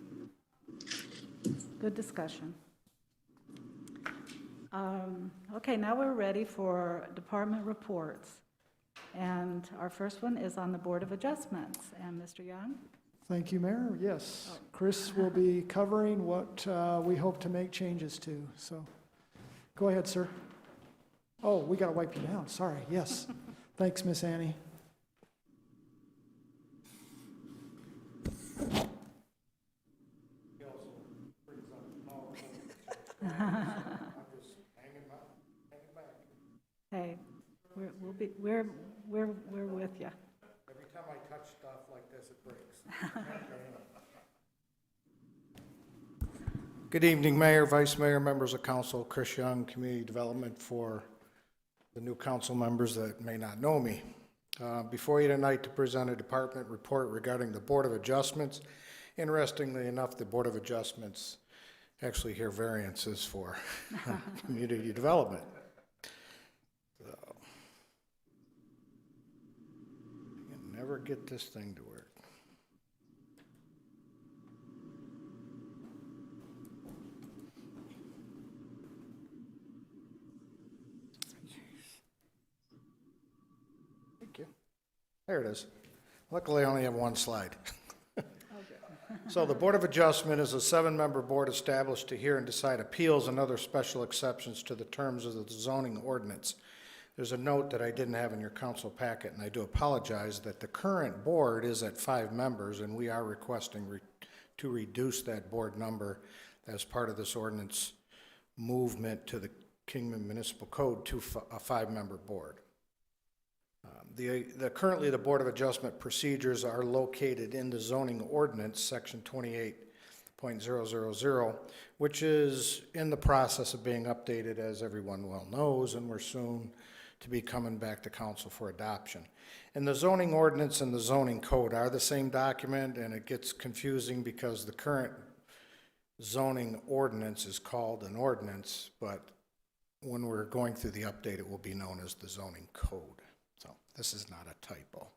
Good discussion. Okay, now we're ready for department reports. And our first one is on the Board of Adjustments. And Mr. Young? Thank you, Mayor. Yes, Chris will be covering what we hope to make changes to. So go ahead, sir. Oh, we got to wipe you down. Sorry. Yes. Thanks, Miss Annie. Hey, we're with you. Every time I touch stuff like this, it breaks. Good evening, Mayor, Vice Mayor, members of council. Chris Young, Community Development, for the new council members that may not know me. Before you tonight to present a department report regarding the Board of Adjustments. Interestingly enough, the Board of Adjustments actually hear variances for community development. So, you can never get this thing to work. Thank you. There it is. Luckily, I only have one slide. So the Board of Adjustment is a 7-member board established to hear and decide appeals and other special exceptions to the terms of the zoning ordinance. There's a note that I didn't have in your council packet, and I do apologize that the current board is at 5 members, and we are requesting to reduce that board number as part of this ordinance movement to the Kingman Municipal Code to a 5-member board. Currently, the Board of Adjustment procedures are located in the zoning ordinance, section 28.000, which is in the process of being updated, as everyone well knows, and we're soon to be coming back to council for adoption. And the zoning ordinance and the zoning code are the same document, and it gets confusing because the current zoning ordinance is called an ordinance, but when we're going through the update, it will be known as the zoning code. So this is not a typo.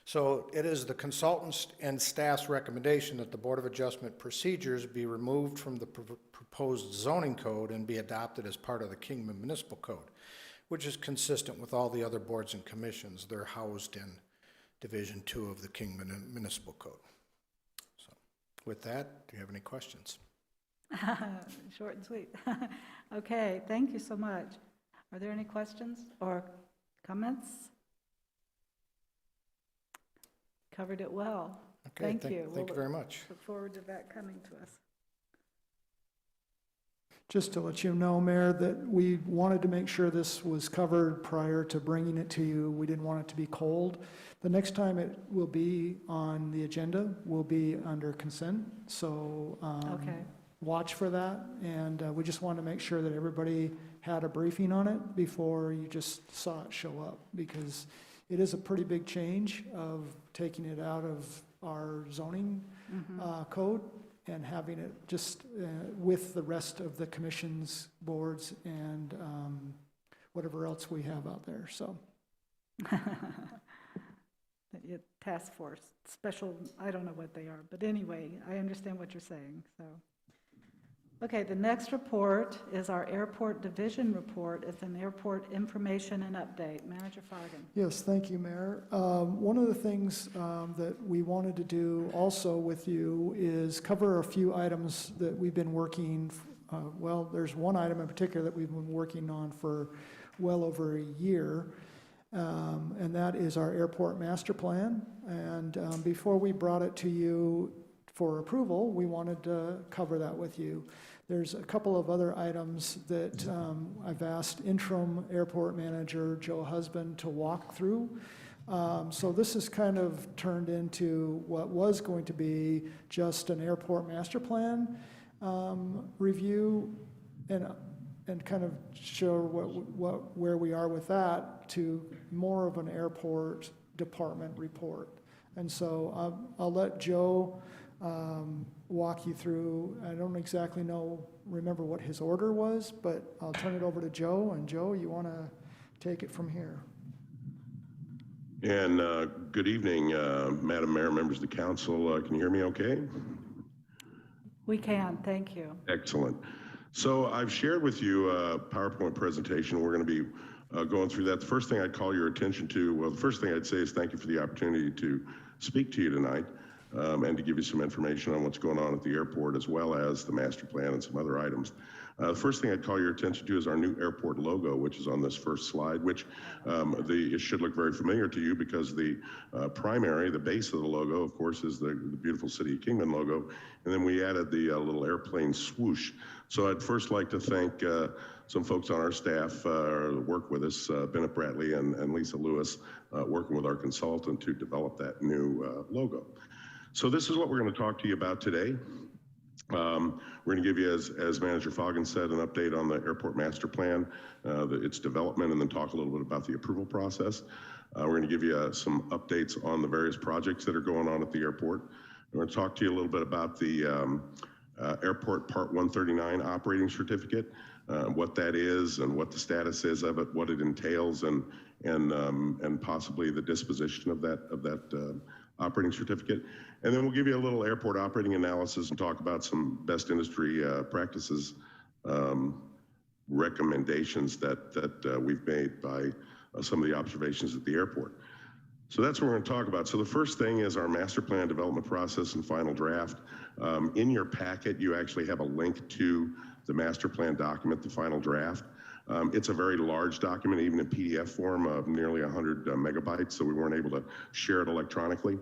So it is the consultant's and staff's recommendation that the Board of Adjustment procedures be removed from the proposed zoning code and be adopted as part of the Kingman Municipal Code, which is consistent with all the other boards and commissions. They're housed in Division 2 of the Kingman Municipal Code. So with that, do you have any questions? Short and sweet. Okay, thank you so much. Are there any questions or comments? Covered it well. Okay, Thank you. Thank you very much. Look forward to that coming to us. Just to let you know, Mayor, that we wanted to make sure this was covered prior to bringing it to you. We didn't want it to be cold. The next time it will be on the agenda will be under consent. So Okay. watch for that. And we just wanted to make sure that everybody had a briefing on it before you just saw it show up, because it is a pretty big change of taking it out of our zoning code and having it just with the rest of the commissions, boards, and whatever else we have out there. So Task force, special, I don't know what they are, but anyway, I understand what you're saying, so. Okay, the next report is our airport division report. It's an airport information and update. Manager Foggin. yes, thank you, Mayor. One of the things that we wanted to do also with you is cover a few items that we've been working, well, there's one item in particular that we've been working on for well over a year, and that is our airport master plan. And before we brought it to you for approval, we wanted to cover that with you. There's a couple of other items that I've asked interim airport manager Joe Husband to walk through. So this has kind of turned into what was going to be just an airport master plan review and kind of show where we are with that to more of an airport department report. And so I'll let Joe walk you through. I don't exactly remember what his order was, but I'll turn it over to Joe. And Joe, you want to take it from here? And good evening, Madam Mayor, members of the council. Can you hear me okay? We can, thank you. Excellent. So I've shared with you a PowerPoint presentation. We're going to be going through that. The first thing I'd call your attention to, well, the first thing I'd say is thank you for the opportunity to speak to you tonight and to give you some information on what's going on at the airport, as well as the master plan and some other items. The first thing I'd call your attention to is our new airport logo, which is on this first slide, which it should look very familiar to you because the primary, the base of the logo, of course, is the beautiful City of Kingman logo. And then we added the little airplane swoosh. So I'd first like to thank some folks on our staff that work with us, Bennett Bradley and Lisa Lewis, working with our consultant to develop that new logo. So this is what we're going to talk to you about today. We're going to give you, as Manager Foggin said, an update on the airport master plan, its development, and then talk a little bit about the approval process. We're going to give you some updates on the various projects that are going on at the airport. We're going to talk to you a little bit about the Airport Part 139 operating certificate, what that is and what the status is of it, what it entails, and possibly the disposition of that operating certificate. And then we'll give you a little airport operating analysis and talk about some best industry practices recommendations that we've made by some of the observations at the airport. So that's what we're going to talk about. So the first thing is our master plan development process and final draft. In your packet, you actually have a link to the master plan document, the final draft. It's a very large document, even in PDF form of nearly 100 megabytes, so we weren't able to share it electronically.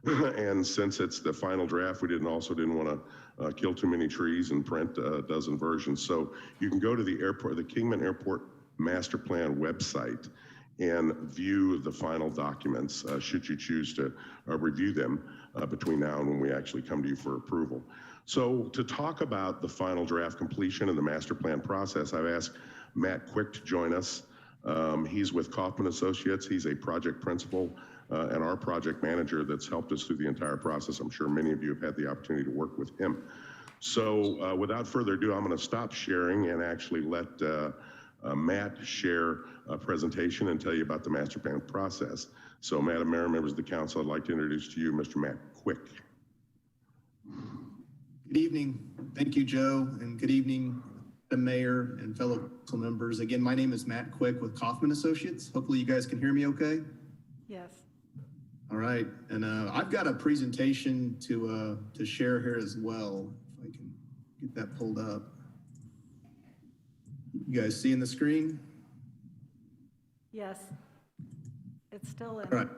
And since it's the final draft, we didn't want to kill too many trees and print a dozen versions. So you can go to the Kingman Airport Master Plan website and view the final documents, should you choose to review them between now and when we actually come to you for approval. So to talk about the final draft completion and the master plan process, I've asked Matt Quick to join us. He's with Kaufman Associates. He's a project principal and our project manager that's helped us through the entire process. I'm sure many of you have had the opportunity to work with him. So without further ado, I'm going to stop sharing and actually let Matt share a presentation and tell you about the master plan process. So Madam Mayor, members of the council, I'd like to introduce to you Mr. Matt Quick. Good evening. Thank you, Joe, and good evening, the mayor and fellow council members. Again, my name is Matt Quick with Kaufman Associates. Hopefully you guys can hear me okay. Yes. All right, and I've got a presentation to share here as well, if I can get that pulled up. You guys seeing the screen? Yes. It's still in. All right.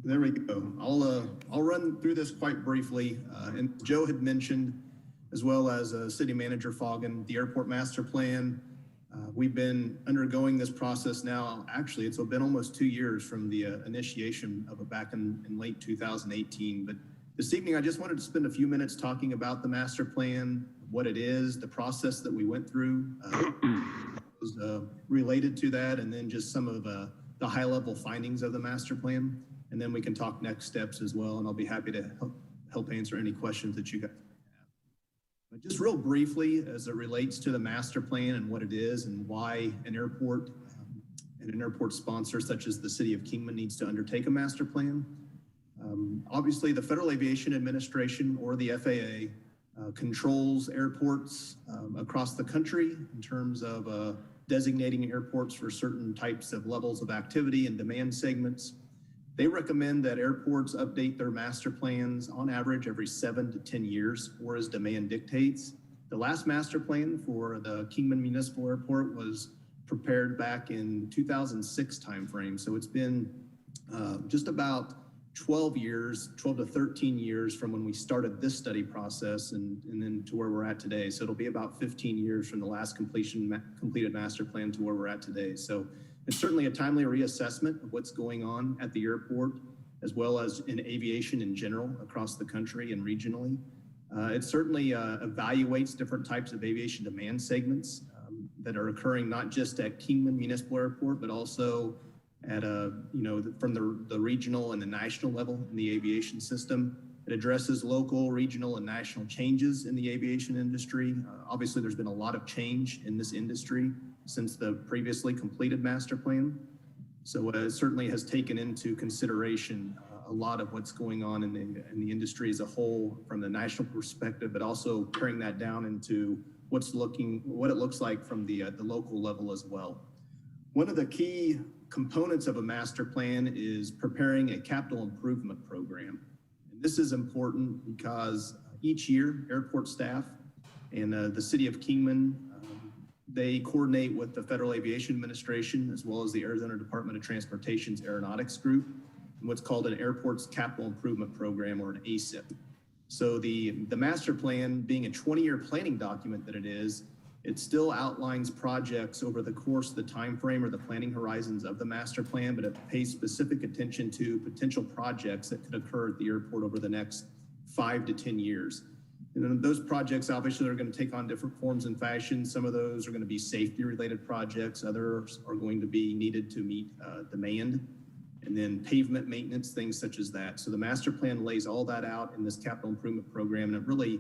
There we go. I'll run through this quite briefly. And Joe had mentioned, as well as City Manager Foggin, the airport master plan. We've been undergoing this process now. Actually, it's been almost 2 years from the initiation of it back in late 2018. But this evening, I just wanted to spend a few minutes talking about the master plan, what it is, the process that we went through, related to that, and then just some of the high-level findings of the master plan. And then we can talk next steps as well, and I'll be happy to help answer any questions that you guys have. But just real briefly, as it relates to the master plan and what it is and why an airport and an airport sponsor such as the City of Kingman needs to undertake a master plan. Obviously, the Federal Aviation Administration, or the FAA, controls airports across the country in terms of designating airports for certain types of levels of activity and demand segments. They recommend that airports update their master plans on average every 7 to 10 years, or as demand dictates. The last master plan for the Kingman Municipal Airport was prepared back in 2006 timeframe. So it's been just about 12 to 13 years from when we started this study process and then to where we're at today. So it'll be about 15 years from the last completed master plan to where we're at today. So it's certainly a timely reassessment of what's going on at the airport, as well as in aviation in general across the country and regionally. It certainly evaluates different types of aviation demand segments that are occurring not just at Kingman Municipal Airport, but also at from the regional and the national level in the aviation system. It addresses local, regional, and national changes in the aviation industry. Obviously, there's been a lot of change in this industry since the previously completed master plan. So it certainly has taken into consideration a lot of what's going on in the industry as a whole from the national perspective, but also carrying that down into what it looks like from the local level as well. One of the key components of a master plan is preparing a capital improvement program. And this is important because each year, airport staff and the city of Kingman, they coordinate with the Federal Aviation Administration as well as the Arizona Department of Transportation's Aeronautics Group in what's called an Airport's Capital Improvement Program, or an ACIP. So the master plan, being a 20-year planning document that it is, it still outlines projects over the course of the time frame or the planning horizons of the master plan, but it pays specific attention to potential projects that could occur at the airport over the next 5 to 10 years. And then those projects obviously are going to take on different forms and fashions. Some of those are going to be safety related projects. Others are going to be needed to meet demand. And then pavement maintenance, things such as that. So the master plan lays all that out in this capital improvement program, and it really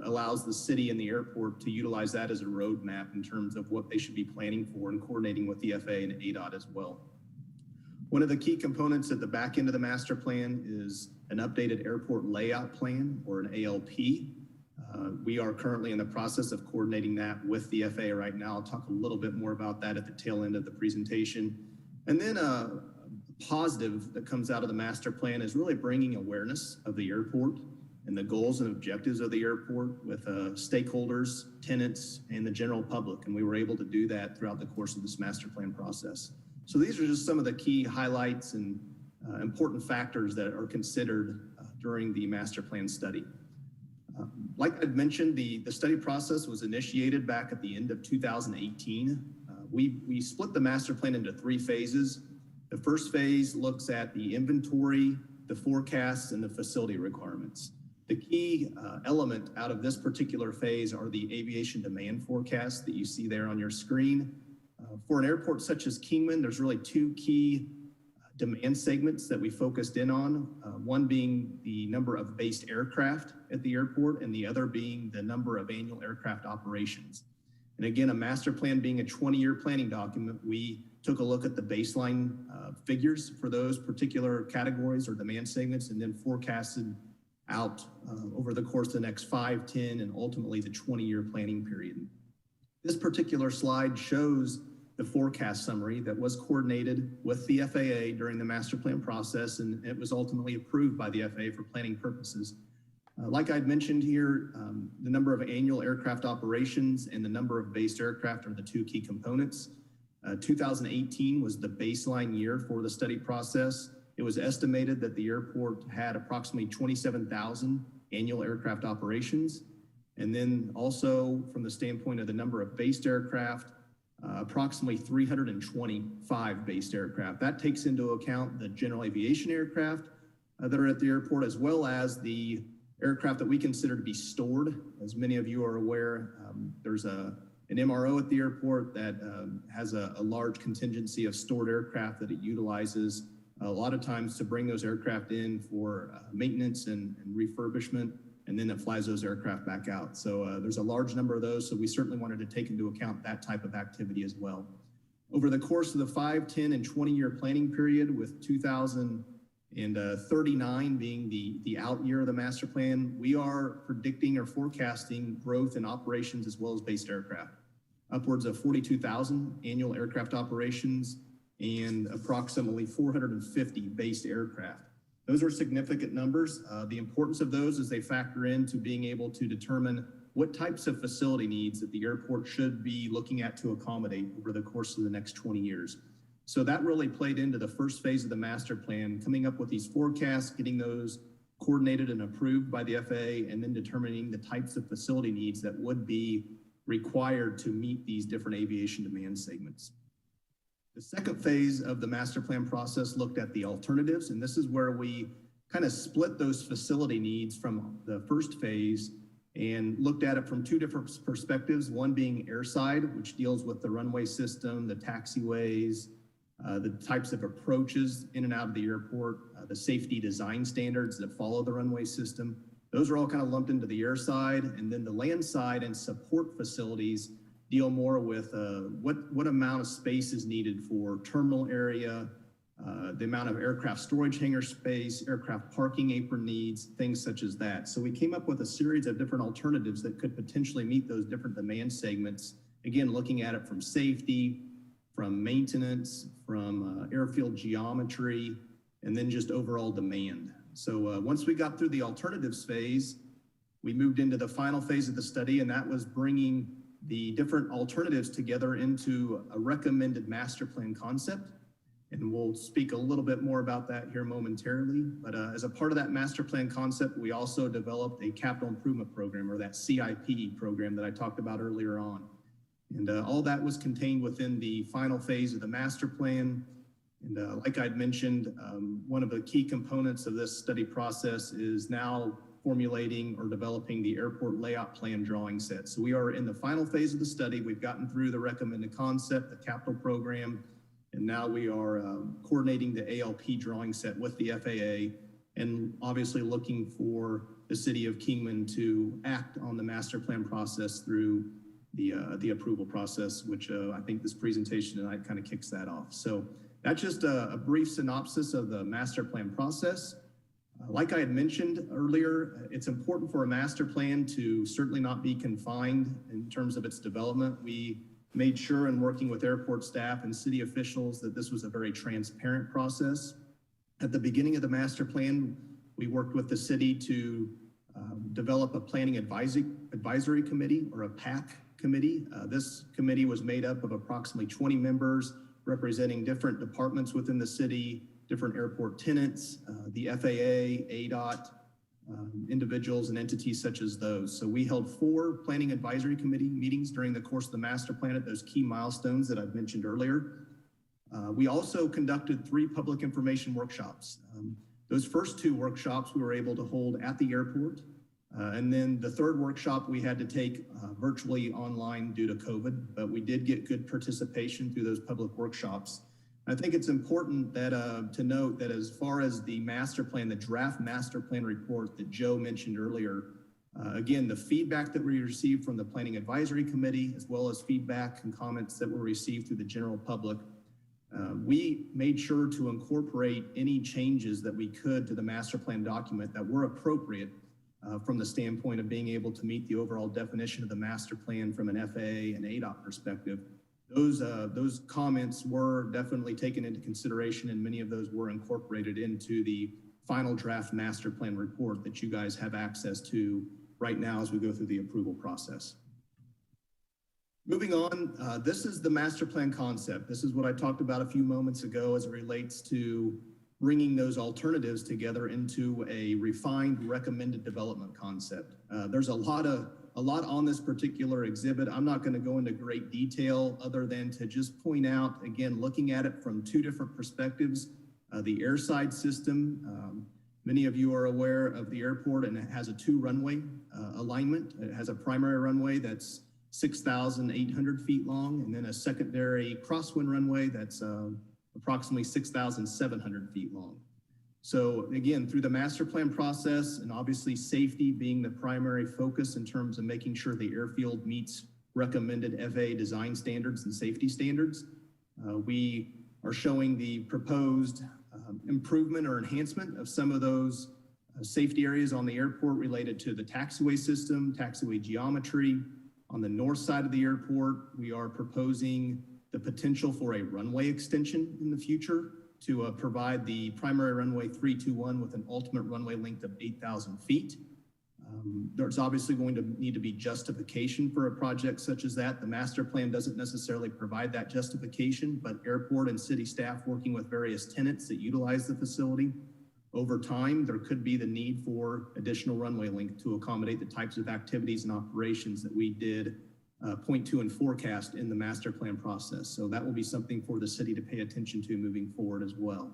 allows the city and the airport to utilize that as a roadmap in terms of what they should be planning for and coordinating with the FAA and ADOT as well. One of the key components at the back end of the master plan is an updated airport layout plan, or an ALP. We are currently in the process of coordinating that with the FAA right now. I'll talk a little bit more about that at the tail end of the presentation. And then a positive that comes out of the master plan is really bringing awareness of the airport and the goals and objectives of the airport with stakeholders, tenants, and the general public. And we were able to do that throughout the course of this master plan process. So these are just some of the key highlights and important factors that are considered during the master plan study. Like I'd mentioned, the study process was initiated back at the end of 2018. We split the master plan into 3 phases. The first phase looks at the inventory, the forecasts, and the facility requirements. The key element out of this particular phase are the aviation demand forecasts that you see there on your screen. For an airport such as Kingman, there's really 2 key demand segments that we focused in on, one being the number of based aircraft at the airport, and the other being the number of annual aircraft operations. And again, a master plan being a 20-year planning document, we took a look at the baseline figures for those particular categories or demand segments, and then forecasted out over the course of the next 5, 10, and ultimately the 20-year planning period. This particular slide shows the forecast summary that was coordinated with the FAA during the master plan process, and it was ultimately approved by the FAA for planning purposes. Like I'd mentioned here, the number of annual aircraft operations and the number of based aircraft are the 2 key components. 2018 was the baseline year for the study process. It was estimated that the airport had approximately 27,000 annual aircraft operations. And then also from the standpoint of the number of based aircraft, approximately 325 based aircraft. That takes into account the general aviation aircraft that are at the airport, as well as the aircraft that we consider to be stored. As many of you are aware, there's an MRO at the airport that has a large contingency of stored aircraft that it utilizes a lot of times to bring those aircraft in for maintenance and refurbishment, and then it flies those aircraft back out. So there's a large number of those, so we certainly wanted to take into account that type of activity as well. Over the course of the 5, 10, and 20-year planning period, with 2039 being the out year of the master plan, we are predicting or forecasting growth in operations as well as based aircraft. Upwards of 42,000 annual aircraft operations and approximately 450 based aircraft. Those are significant numbers. The importance of those is they factor into being able to determine what types of facility needs that the airport should be looking at to accommodate over the course of the next 20 years. So that really played into the first phase of the master plan, coming up with these forecasts, getting those coordinated and approved by the FAA, and then determining the types of facility needs that would be required to meet these different aviation demand segments. The second phase of the master plan process looked at the alternatives, and this is where we kind of split those facility needs from the first phase and looked at it from 2 different perspectives, one being airside, which deals with the runway system, the taxiways, the types of approaches in and out of the airport, the safety design standards that follow the runway system. Those are all kind of lumped into the air side, and then the land side and support facilities deal more with what amount of space is needed for terminal area, the amount of aircraft storage hangar space, aircraft parking apron needs, things such as that. So we came up with a series of different alternatives that could potentially meet those different demand segments. Again, looking at it from safety, from maintenance, from airfield geometry, and then just overall demand. So once we got through the alternatives phase, we moved into the final phase of the study, and that was bringing the different alternatives together into a recommended master plan concept. And we'll speak a little bit more about that here momentarily. But as a part of that master plan concept, we also developed a capital improvement program, or that CIP program that I talked about earlier on. And all that was contained within the final phase of the master plan. And like I'd mentioned, one of the key components of this study process is now formulating or developing the airport layout plan drawing set. So we are in the final phase of the study. We've gotten through the recommended concept, the capital program, and now we are coordinating the ALP drawing set with the FAA, and obviously looking for the city of Kingman to act on the master plan process through the approval process, which I think this presentation tonight kind of kicks that off. So that's just a brief synopsis of the master plan process. Like I had mentioned earlier, it's important for a master plan to certainly not be confined in terms of its development. We made sure in working with airport staff and city officials that this was a very transparent process. At the beginning of the master plan, we worked with the city to develop a planning advisory committee, or a PAC committee. This committee was made up of approximately 20 members representing different departments within the city, different airport tenants, the FAA, ADOT, individuals and entities such as those. So we held 4 planning advisory committee meetings during the course of the master plan at those key milestones that I've mentioned earlier. We also conducted 3 public information workshops. Those first 2 workshops we were able to hold at the airport. And then the 3rd workshop we had to take virtually online due to COVID, but we did get good participation through those public workshops. I think it's important that to note that as far as the master plan, the draft master plan report that Joe mentioned earlier, again, the feedback that we received from the Planning Advisory Committee, as well as feedback and comments that were received through the general public, we made sure to incorporate any changes that we could to the master plan document that were appropriate from the standpoint of being able to meet the overall definition of the master plan from an FAA and ADOT perspective. Those comments were definitely taken into consideration, and many of those were incorporated into the final draft master plan report that you guys have access to right now as we go through the approval process. Moving on, this is the master plan concept. This is what I talked about a few moments ago as it relates to bringing those alternatives together into a refined recommended development concept. There's a lot on this particular exhibit. I'm not going to go into great detail other than to just point out, again, looking at it from 2 different perspectives, the airside system. Many of you are aware of the airport, and it has a 2 runway alignment. It has a primary runway that's 6,800 feet long, and then a secondary crosswind runway that's approximately 6,700 feet long. So again, through the master plan process, and obviously safety being the primary focus in terms of making sure the airfield meets recommended FAA design standards and safety standards, we are showing the proposed improvement or enhancement of some of those safety areas on the airport related to the taxiway system, taxiway geometry. On the north side of the airport, we are proposing the potential for a runway extension in the future to provide the primary runway 321 with an ultimate runway length of 8,000 feet. There's obviously going to need to be justification for a project such as that. The master plan doesn't necessarily provide that justification, but airport and city staff working with various tenants that utilize the facility, over time, there could be the need for additional runway length to accommodate the types of activities and operations that we did point to and forecast in the master plan process. So that will be something for the city to pay attention to moving forward as well.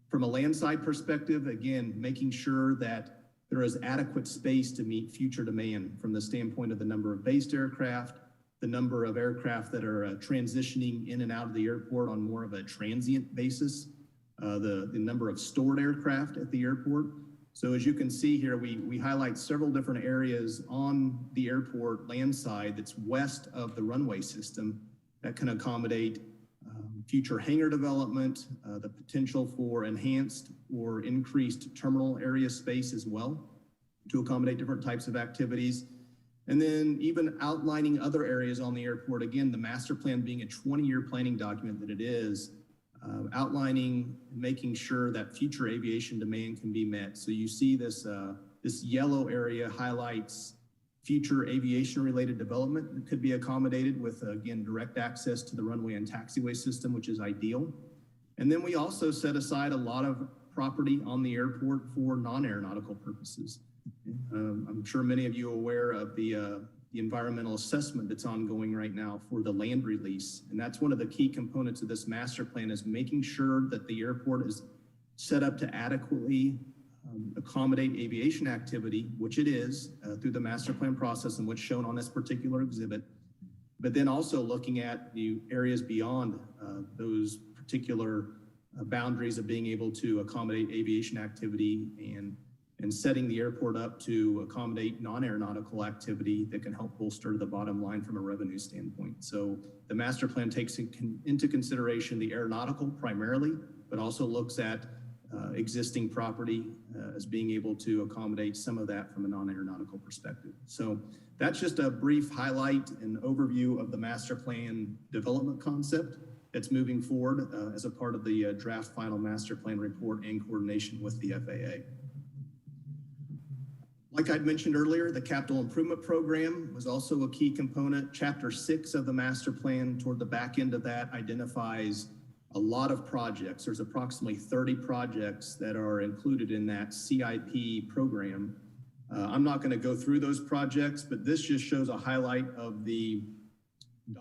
From a landside perspective, again, making sure that there is adequate space to meet future demand from the standpoint of the number of based aircraft, the number of aircraft that are transitioning in and out of the airport on more of a transient basis, the number of stored aircraft at the airport. So as you can see here, we highlight several different areas on the airport land side that's west of the runway system that can accommodate future hangar development, the potential for enhanced or increased terminal area space as well to accommodate different types of activities. And then even outlining other areas on the airport, again, the master plan being a 20-year planning document that it is, outlining and making sure that future aviation demand can be met. So you see this, this yellow area highlights future aviation-related development that could be accommodated with, again, direct access to the runway and taxiway system, which is ideal. And then we also set aside a lot of property on the airport for non-aeronautical purposes. I'm sure many of you are aware of the environmental assessment that's ongoing right now for the land release. And that's one of the key components of this master plan, is making sure that the airport is set up to adequately accommodate aviation activity, which it is through the master plan process and what's shown on this particular exhibit, but then also looking at the areas beyond those particular boundaries of being able to accommodate aviation activity and setting the airport up to accommodate non-aeronautical activity that can help bolster the bottom line from a revenue standpoint. So the master plan takes into consideration the aeronautical primarily, but also looks at existing property as being able to accommodate some of that from a non-aeronautical perspective. So that's just a brief highlight and overview of the master plan development concept that's moving forward as a part of the draft final master plan report in coordination with the FAA. Like I'd mentioned earlier, the capital improvement program was also a key component. Chapter 6 of the master plan, toward the back end of that, identifies a lot of projects. There's approximately 30 projects that are included in that CIP program. I'm not going to go through those projects, but this just shows a highlight of the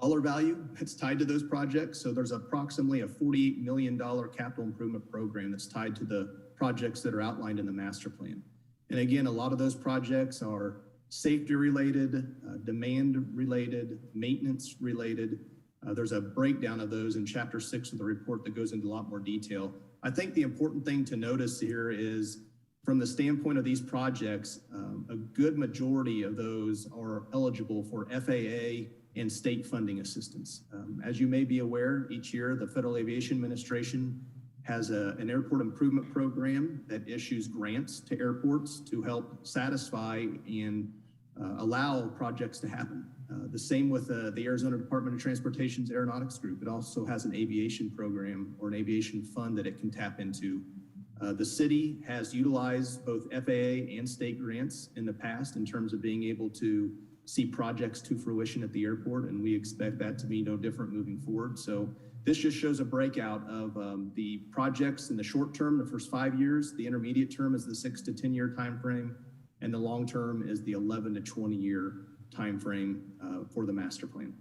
dollar value that's tied to those projects. So there's approximately a $48 million capital improvement program that's tied to the projects that are outlined in the master plan. And again, a lot of those projects are safety related, demand related, maintenance related. There's a breakdown of those in chapter 6 of the report that goes into a lot more detail. I think the important thing to notice here is, from the standpoint of these projects, a good majority of those are eligible for FAA and state funding assistance. As you may be aware, each year the Federal Aviation Administration has an airport improvement program that issues grants to airports to help satisfy and allow projects to happen. The same with the Arizona Department of Transportation's Aeronautics Group. It also has an aviation program or an aviation fund that it can tap into. The city has utilized both FAA and state grants in the past in terms of being able to see projects to fruition at the airport, and we expect that to be no different moving forward. So this just shows a breakout of the projects in the short term, the first 5 years. The intermediate term is the 6 to 10 year time frame, and the long term is the 11 to 20 year time frame for the master plan.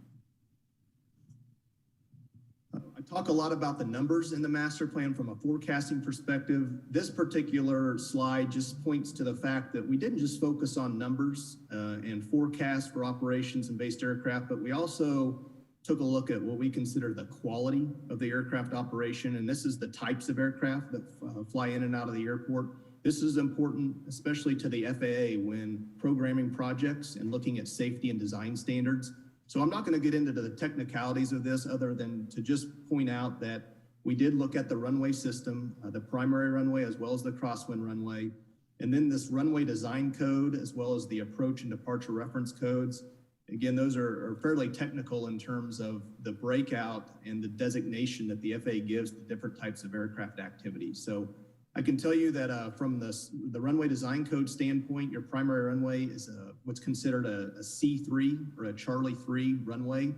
I talk a lot about the numbers in the master plan from a forecasting perspective. This particular slide just points to the fact that we didn't just focus on numbers and forecast for operations and based aircraft, but we also took a look at what we consider the quality of the aircraft operation. And this is the types of aircraft that fly in and out of the airport. This is important, especially to the FAA when programming projects and looking at safety and design standards. So I'm not going to get into the technicalities of this other than to just point out that we did look at the runway system, the primary runway as well as the crosswind runway, and then this runway design code as well as the approach and departure reference codes. Again, those are fairly technical in terms of the breakout and the designation that the FAA gives to different types of aircraft activities. So I can tell you that from the runway design code standpoint, your primary runway is what's considered a C3 or a Charlie 3 runway.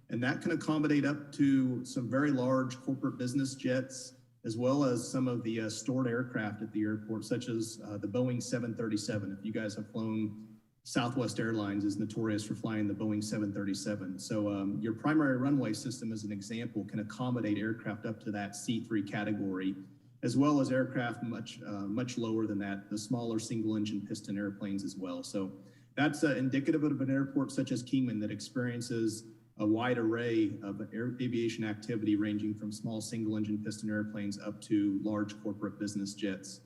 And that can accommodate up to some very large corporate business jets, as well as some of the stored aircraft at the airport, such as the Boeing 737. If you guys have flown, Southwest Airlines is notorious for flying the Boeing 737. So your primary runway system, as an example, can accommodate aircraft up to that C3 category, as well as aircraft much lower than that, the smaller single-engine piston airplanes as well. So that's indicative of an airport such as Kingman that experiences a wide array of aviation activity ranging from small single-engine piston airplanes up to large corporate business jets.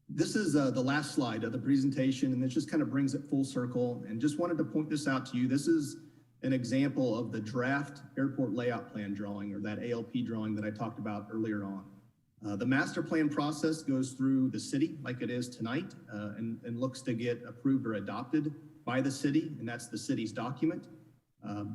This is the last slide of the presentation, and it just kind of brings it full circle, and just wanted to point this out to you. This is an example of the draft airport layout plan drawing, or that ALP drawing that I talked about earlier on. The master plan process goes through the city like it is tonight, and looks to get approved or adopted by the city, and that's the city's document.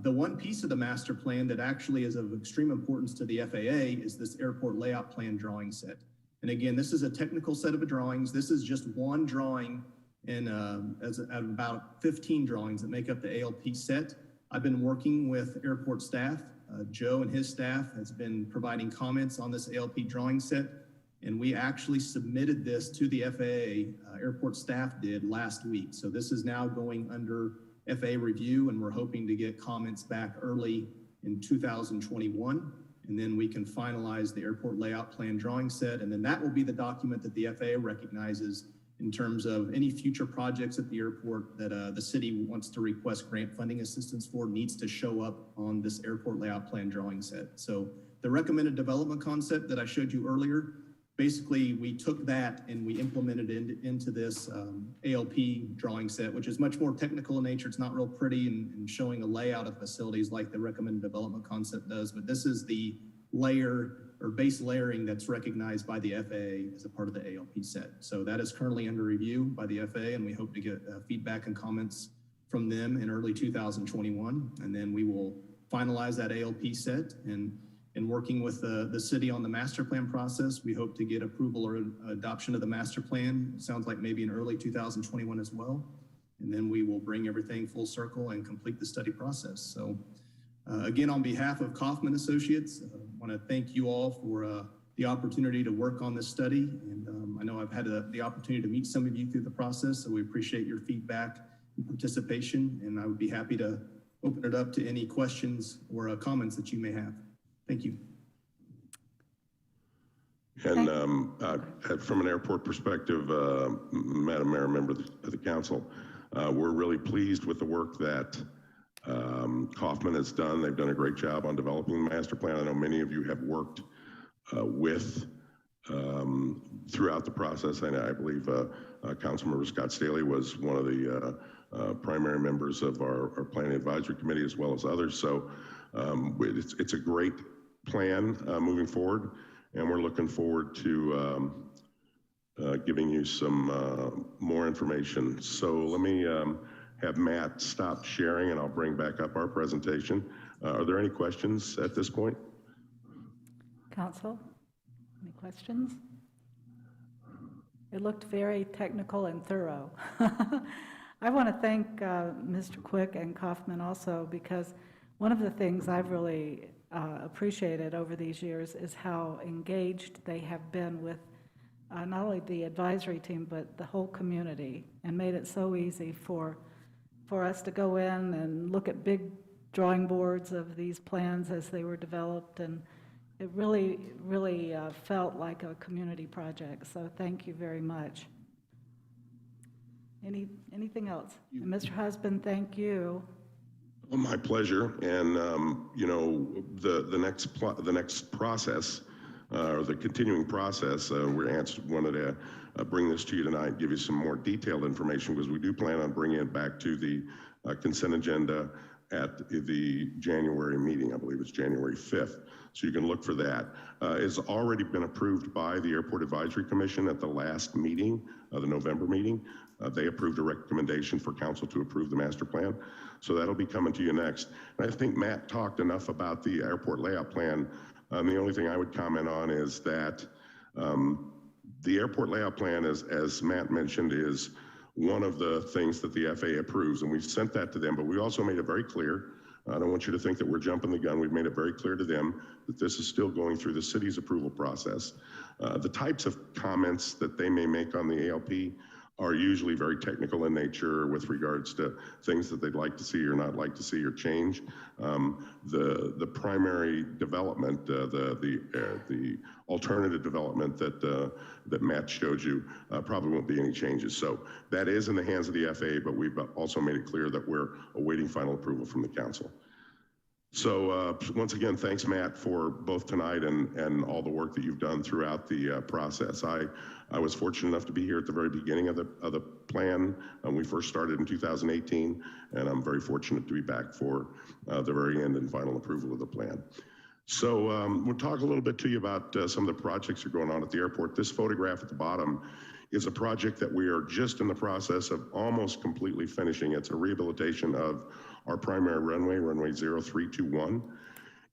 The one piece of the master plan that actually is of extreme importance to the FAA is this airport layout plan drawing set. And again, this is a technical set of drawings. This is just one drawing in out of about 15 drawings that make up the ALP set. I've been working with airport staff. Joe and his staff has been providing comments on this ALP drawing set, and we actually submitted this to the FAA. Airport staff did last week. So this is now going under FAA review, and we're hoping to get comments back early in 2021. And then we can finalize the airport layout plan drawing set. And then that will be the document that the FAA recognizes in terms of any future projects at the airport that the city wants to request grant funding assistance for needs to show up on this airport layout plan drawing set. So the recommended development concept that I showed you earlier, basically we took that and we implemented it into this ALP drawing set, which is much more technical in nature. It's not real pretty and showing a layout of facilities like the recommended development concept does, but this is the layer or base layering that's recognized by the FAA as a part of the ALP set. So that is currently under review by the FAA, and we hope to get feedback and comments from them in early 2021. And then we will finalize that ALP set, and working with the city on the master plan process, we hope to get approval or adoption of the master plan. It sounds like maybe in early 2021 as well. And then we will bring everything full circle and complete the study process. So again, on behalf of Kaufman Associates, I want to thank you all for the opportunity to work on this study. And I know I've had the opportunity to meet some of you through the process, so we appreciate your feedback and participation. And I would be happy to open it up to any questions or comments that you may have. Thank you. And from an airport perspective, Madam Mayor, member of the council, we're really pleased with the work that Kaufman has done. They've done a great job on developing the master plan. I know many of you have worked with throughout the process, and I believe Councilmember Scott Staley was one of the primary members of our planning advisory committee, as well as others. So it's a great plan moving forward, and we're looking forward to giving you some more information. So let me have Matt stop sharing, and I'll bring back up our presentation. Are there any questions at this point? Council, any questions? It looked very technical and thorough. I want to thank Mr. Quick and Kaufman also, because one of the things I've really appreciated over these years is how engaged they have been with not only the advisory team, but the whole community, and made it so easy for us to go in and look at big drawing boards of these plans as they were developed, and it really felt like a community project. So thank you very much. Anything else? And Mr. Husband, thank you. Well, my pleasure. And you know, the next process, or the continuing process, wanted to bring this to you tonight, give you some more detailed information, because we do plan on bringing it back to the consent agenda at the January meeting. I believe it's January 5th. So you can look for that. It's already been approved by the Airport Advisory Commission at the last meeting, the November meeting. They approved a recommendation for council to approve the master plan. So that'll be coming to you next. And I think Matt talked enough about the airport layout plan. The only thing I would comment on is that the airport layout plan, as Matt mentioned, is one of the things that the FAA approves, and we've sent that to them, but we also made it very clear. I don't want you to think that we're jumping the gun. We've made it very clear to them that this is still going through the city's approval process. The types of comments that they may make on the ALP are usually very technical in nature with regards to things that they'd like to see or not like to see or change. The primary development, the alternative development that Matt showed you probably won't be any changes. So that is in the hands of the FAA, but we've also made it clear that we're awaiting final approval from the council. So once again, thanks, Matt, for both tonight and all the work that you've done throughout the process. I was fortunate enough to be here at the very beginning of the plan. We first started in 2018, and I'm very fortunate to be back for the very end and final approval of the plan. So we'll talk a little bit to you about some of the projects that are going on at the airport. This photograph at the bottom is a project that we are just in the process of almost completely finishing. It's a rehabilitation of our primary runway, runway 0321.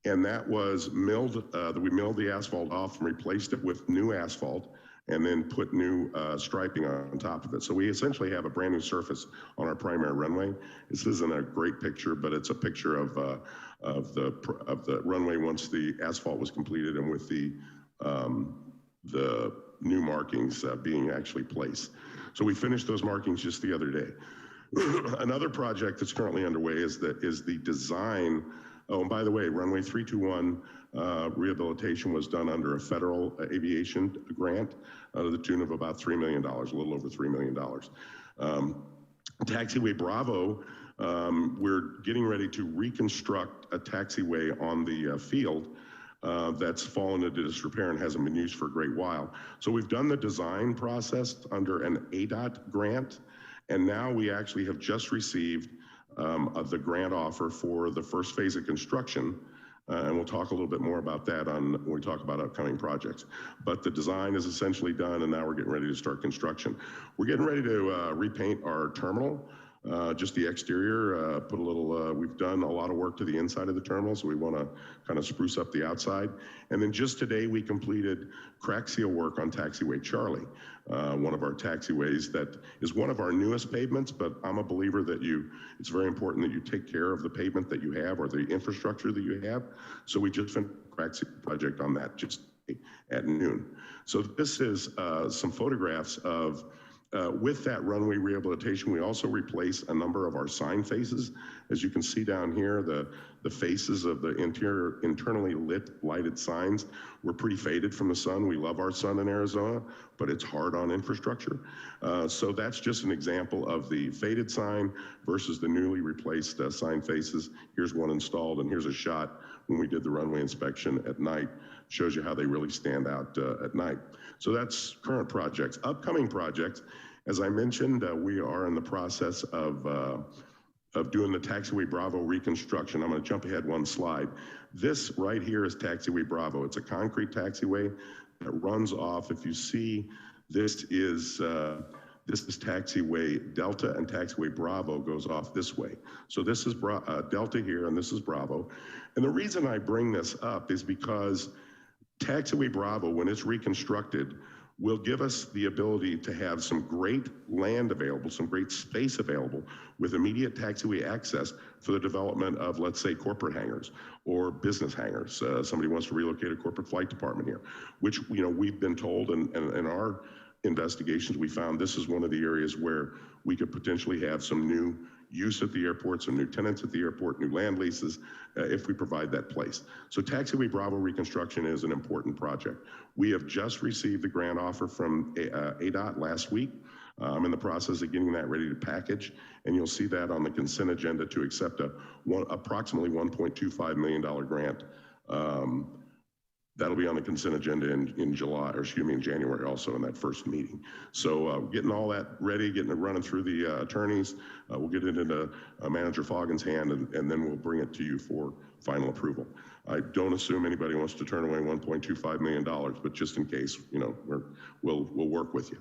And that was milled, we milled the asphalt off and replaced it with new asphalt and then put new striping on top of it. So we essentially have a brand new surface on our primary runway. This isn't a great picture, but it's a picture of the runway once the asphalt was completed and with the new markings being actually placed. So we finished those markings just the other day. Another project that's currently underway is the design. Oh, and by the way, runway 321 rehabilitation was done under a federal aviation grant to the tune of about $3 million, a little over $3 million. Taxiway Bravo, we're getting ready to reconstruct a taxiway on the field that's fallen into disrepair and hasn't been used for a great while. So we've done the design process under an ADOT grant, and now we actually have just received the grant offer for the first phase of construction, and we'll talk a little bit more about that when we talk about upcoming projects. But the design is essentially done, and now we're getting ready to start construction. We're getting ready to repaint our terminal, just the exterior, put a little, we've done a lot of work to the inside of the terminal, so we want to kind of spruce up the outside. And then just today, we completed crack seal work on Taxiway Charlie, one of our taxiways that is one of our newest pavements, but I'm a believer that it's very important that you take care of the pavement that you have or the infrastructure that you have. So we just finished a crack seal project on that just at noon. So this is some photographs of with that runway rehabilitation. We also replaced a number of our sign faces. As you can see down here, the faces of the internally lighted signs were pretty faded from the sun. We love our sun in Arizona, but it's hard on infrastructure. So that's just an example of the faded sign versus the newly replaced sign faces. Here's one installed, and here's a shot when we did the runway inspection at night. Shows you how they really stand out at night. So that's current projects. Upcoming projects, as I mentioned, we are in the process of doing the Taxiway Bravo reconstruction. I'm going to jump ahead one slide. This right here is Taxiway Bravo. It's a concrete taxiway that runs off. If you see, this is Taxiway Delta, and Taxiway Bravo goes off this way. So this is Delta here, and this is Bravo. And the reason I bring this up is because Taxiway Bravo, when it's reconstructed, will give us the ability to have some great land available, some great space available with immediate taxiway access for the development of, let's say, corporate hangars or business hangars. Somebody wants to relocate a corporate flight department here, which, you know, we've been told and in our investigations, we found this is one of the areas where we could potentially have some new use at the airport, some new tenants at the airport, new land leases, if we provide that place. So Taxiway Bravo reconstruction is an important project. We have just received the grant offer from ADOT last week. I'm in the process of getting that ready to package, and you'll see that on the consent agenda to accept approximately $1.25 million grant. That'll be on the consent agenda in January also in that first meeting. So getting all that ready, getting it running through the attorneys, we'll get it into Manager Foggin's hand, and then we'll bring it to you for final approval. I don't assume anybody wants to turn away $1.25 million, but just in case, you know, we'll work with you.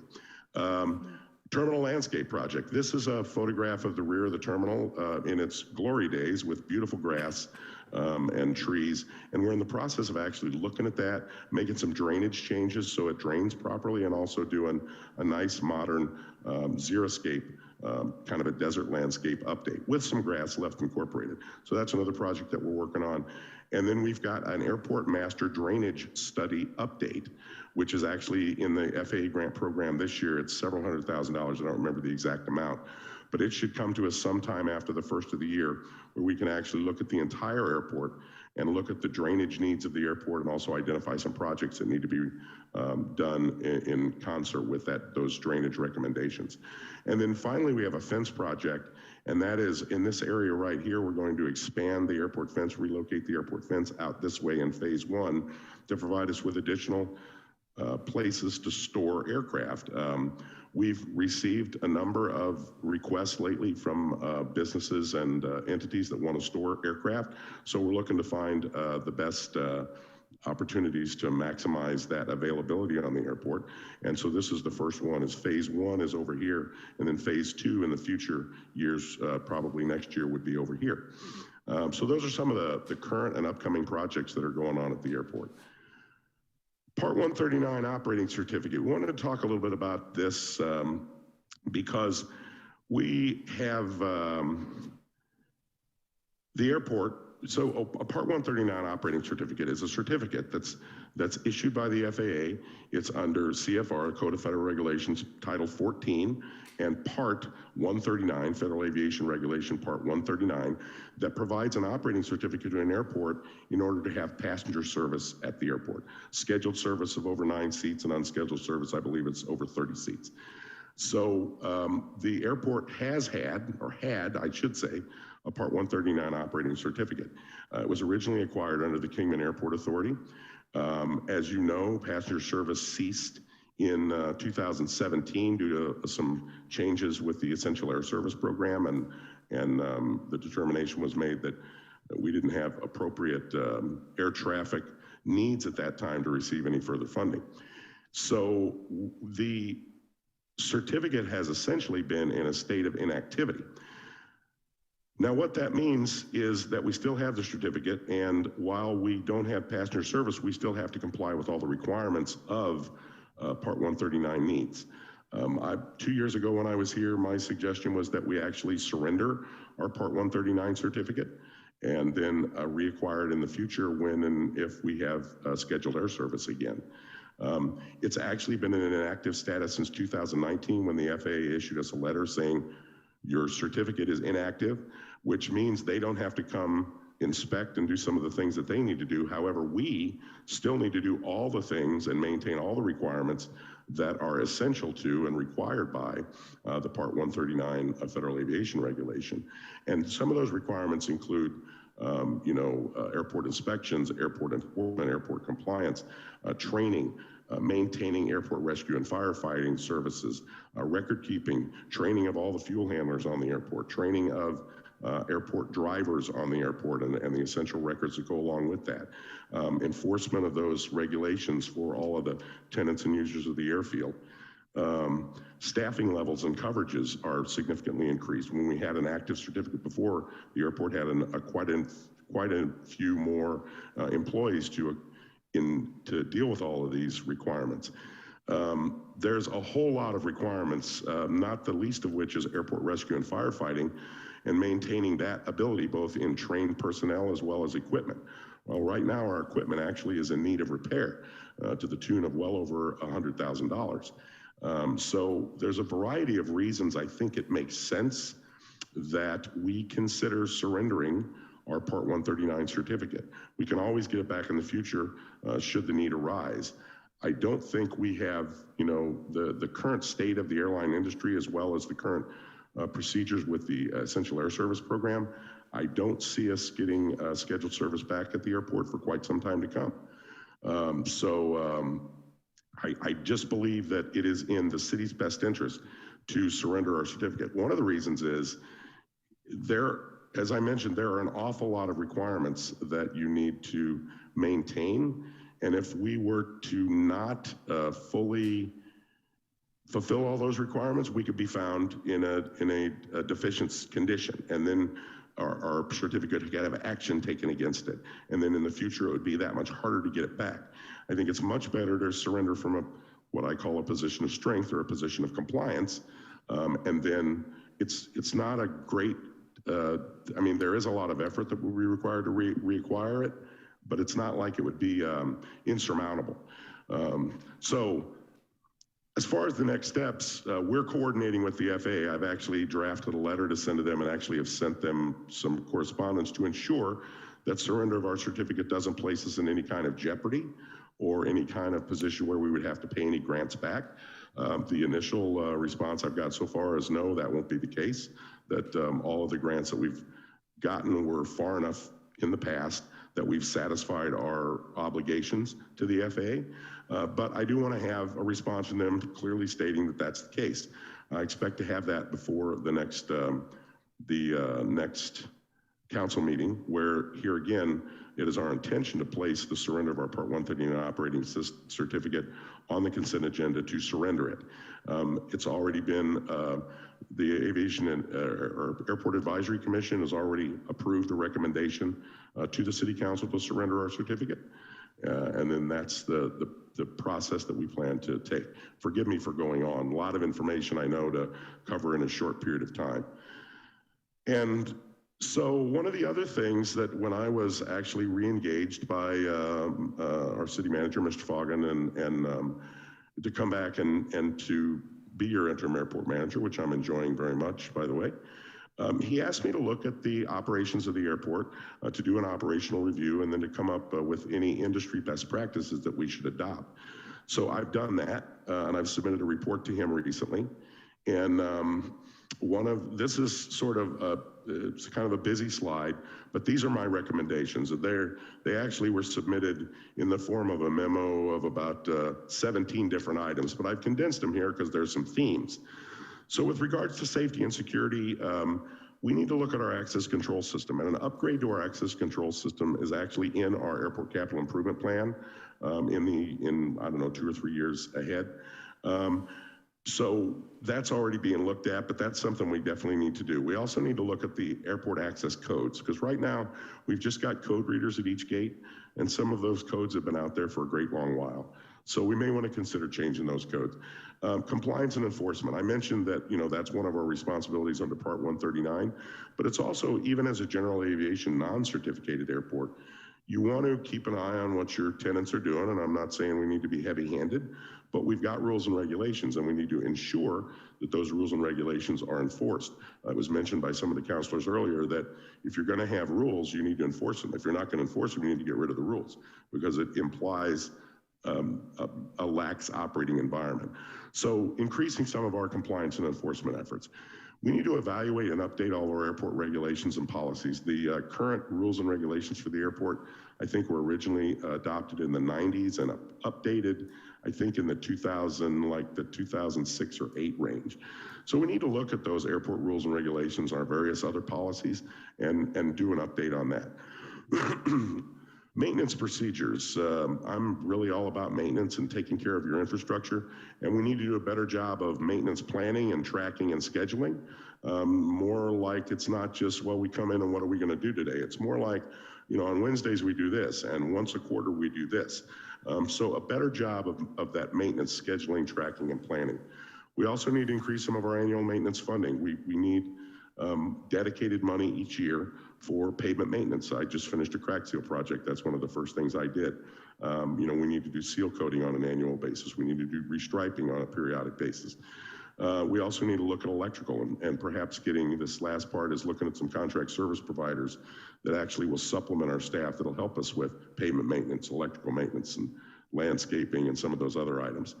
Terminal landscape project. This is a photograph of the rear of the terminal in its glory days with beautiful grass and trees. And we're in the process of actually looking at that, making some drainage changes so it drains properly, and also doing a nice modern xeriscape, kind of a desert landscape update with some grass left incorporated. So that's another project that we're working on. And then we've got an airport master drainage study update, which is actually in the FAA grant program this year. It's several $100,000. I don't remember the exact amount, but it should come to us sometime after the first of the year, where we can actually look at the entire airport and look at the drainage needs of the airport, and also identify some projects that need to be done in concert with those drainage recommendations. And then finally, we have a fence project, and that is in this area right here. We're going to expand the airport fence, relocate the airport fence out this way in phase one to provide us with additional places to store aircraft. We've received a number of requests lately from businesses and entities that want to store aircraft. So we're looking to find the best opportunities to maximize that availability on the airport. And so this is the first one. Is phase one is over here, and then phase two in the future years, probably next year, would be over here. So those are some of the current and upcoming projects that are going on at the airport. Part 139 operating certificate. We wanted to talk a little bit about this because we have the airport. So a Part 139 operating certificate is a certificate that's issued by the FAA. It's under CFR, Code of Federal Regulations, Title 14, and Part 139, Federal Aviation Regulation Part 139, that provides an operating certificate to an airport in order to have passenger service at the airport. Scheduled service of over 9 seats, and unscheduled service, I believe it's over 30 seats. So the airport has had, I should say, a Part 139 operating certificate. It was originally acquired under the Kingman Airport Authority. As you know, passenger service ceased in 2017 due to some changes with the Essential Air Service Program, and the determination was made that we didn't have appropriate air traffic needs at that time to receive any further funding. So the certificate has essentially been in a state of inactivity. Now, what that means is that we still have the certificate, and while we don't have passenger service, we still have to comply with all the requirements of Part 139 needs. 2 years ago when I was here, my suggestion was that we actually surrender our Part 139 certificate and then reacquire it in the future when and if we have scheduled air service again. It's actually been in an inactive status since 2019 when the FAA issued us a letter saying your certificate is inactive, which means they don't have to come inspect and do some of the things that they need to do. However, we still need to do all the things and maintain all the requirements that are essential to and required by the Part 139 of Federal Aviation Regulation. And some of those requirements include airport inspections, airport enforcement, airport compliance, training, maintaining airport rescue and firefighting services, record keeping, training of all the fuel handlers on the airport, training of airport drivers on the airport and the essential records that go along with that, enforcement of those regulations for all of the tenants and users of the airfield. Staffing levels and coverages are significantly increased. When we had an active certificate before, the airport had quite a few more employees to deal with all of these requirements. There's a whole lot of requirements, not the least of which is airport rescue and firefighting, and maintaining that ability both in trained personnel as well as equipment. Well, right now our equipment actually is in need of repair to the tune of well over $100,000. So there's a variety of reasons I think it makes sense that we consider surrendering our Part 139 certificate. We can always get it back in the future should the need arise. I don't think we have, the current state of the airline industry as well as the current procedures with the Essential Air Service Program. I don't see us getting scheduled service back at the airport for quite some time to come. I just believe that it is in the city's best interest to surrender our certificate. One of the reasons is as I mentioned, there are an awful lot of requirements that you need to maintain. And if we were to not fully fulfill all those requirements, we could be found in a deficient condition. And then our certificate could have action taken against it. And then in the future, it would be that much harder to get it back. I think it's much better to surrender from what I call a position of strength or a position of compliance. And then it's not a great, there is a lot of effort that will be required to reacquire it, but it's not like it would be insurmountable. So as far as the next steps, we're coordinating with the FAA. I've actually drafted a letter to send to them and actually have sent them some correspondence to ensure that surrender of our certificate doesn't place us in any kind of jeopardy or any kind of position where we would have to pay any grants back. The initial response I've got so far is no, that won't be the case, that all of the grants that we've gotten were far enough in the past that we've satisfied our obligations to the FAA, but I do want to have a response from them clearly stating that that's the case. I expect to have that before the next council meeting, where here again, it is our intention to place the surrender of our Part 139 operating certificate on the consent agenda to surrender it. It's already been, the Aviation and or Airport Advisory Commission has already approved a recommendation to the City Council to surrender our certificate. And then that's the process that we plan to take. Forgive me for going on. A lot of information I know to cover in a short period of time. And so one of the other things that when I was actually re-engaged by our city manager, Mr. Foggin, and to come back and to be your interim airport manager, which I'm enjoying very much, by the way, he asked me to look at the operations of the airport, to do an operational review, and then to come up with any industry best practices that we should adopt. So I've done that, and I've submitted a report to him recently. And this is sort of it's kind of a busy slide, but these are my recommendations. They actually were submitted in the form of a memo of about 17 different items, but I've condensed them here because there's some themes. So with regards to safety and security, we need to look at our access control system, and an upgrade to our access control system is actually in our airport capital improvement plan in I don't know, 2 or 3 years ahead. So that's already being looked at, but that's something we definitely need to do. We also need to look at the airport access codes, because right now we've just got code readers at each gate, and some of those codes have been out there for a great long while. So we may want to consider changing those codes. Compliance and enforcement. I mentioned that, that's one of our responsibilities under Part 139, but it's also, even as a general aviation non-certificated airport, you want to keep an eye on what your tenants are doing, and I'm not saying we need to be heavy-handed, but we've got rules and regulations, and we need to ensure that those rules and regulations are enforced. It was mentioned by some of the counselors earlier that if you're going to have rules, you need to enforce them. If you're not going to enforce them, you need to get rid of the rules, because it implies a lax operating environment. So increasing some of our compliance and enforcement efforts. We need to evaluate and update all of our airport regulations and policies. The current rules and regulations for the airport, I think, were originally adopted in the 90s and updated, I think, in the 2006 or 8 range. So we need to look at those airport rules and regulations, our various other policies, and do an update on that. Maintenance procedures. I'm really all about maintenance and taking care of your infrastructure, and we need to do a better job of maintenance planning and tracking and scheduling. More like it's not just, well, we come in and what are we going to do today? It's more like, on Wednesdays we do this, and once a quarter we do this. So a better job of that maintenance scheduling, tracking, and planning. We also need to increase some of our annual maintenance funding. We need dedicated money each year for pavement maintenance. I just finished a crack seal project. That's one of the first things I did. We need to do seal coating on an annual basis. We need to do restriping on a periodic basis. We also need to look at electrical, and perhaps this last part is looking at some contract service providers that actually will supplement our staff that'll help us with pavement maintenance, electrical maintenance, and landscaping, and some of those other items.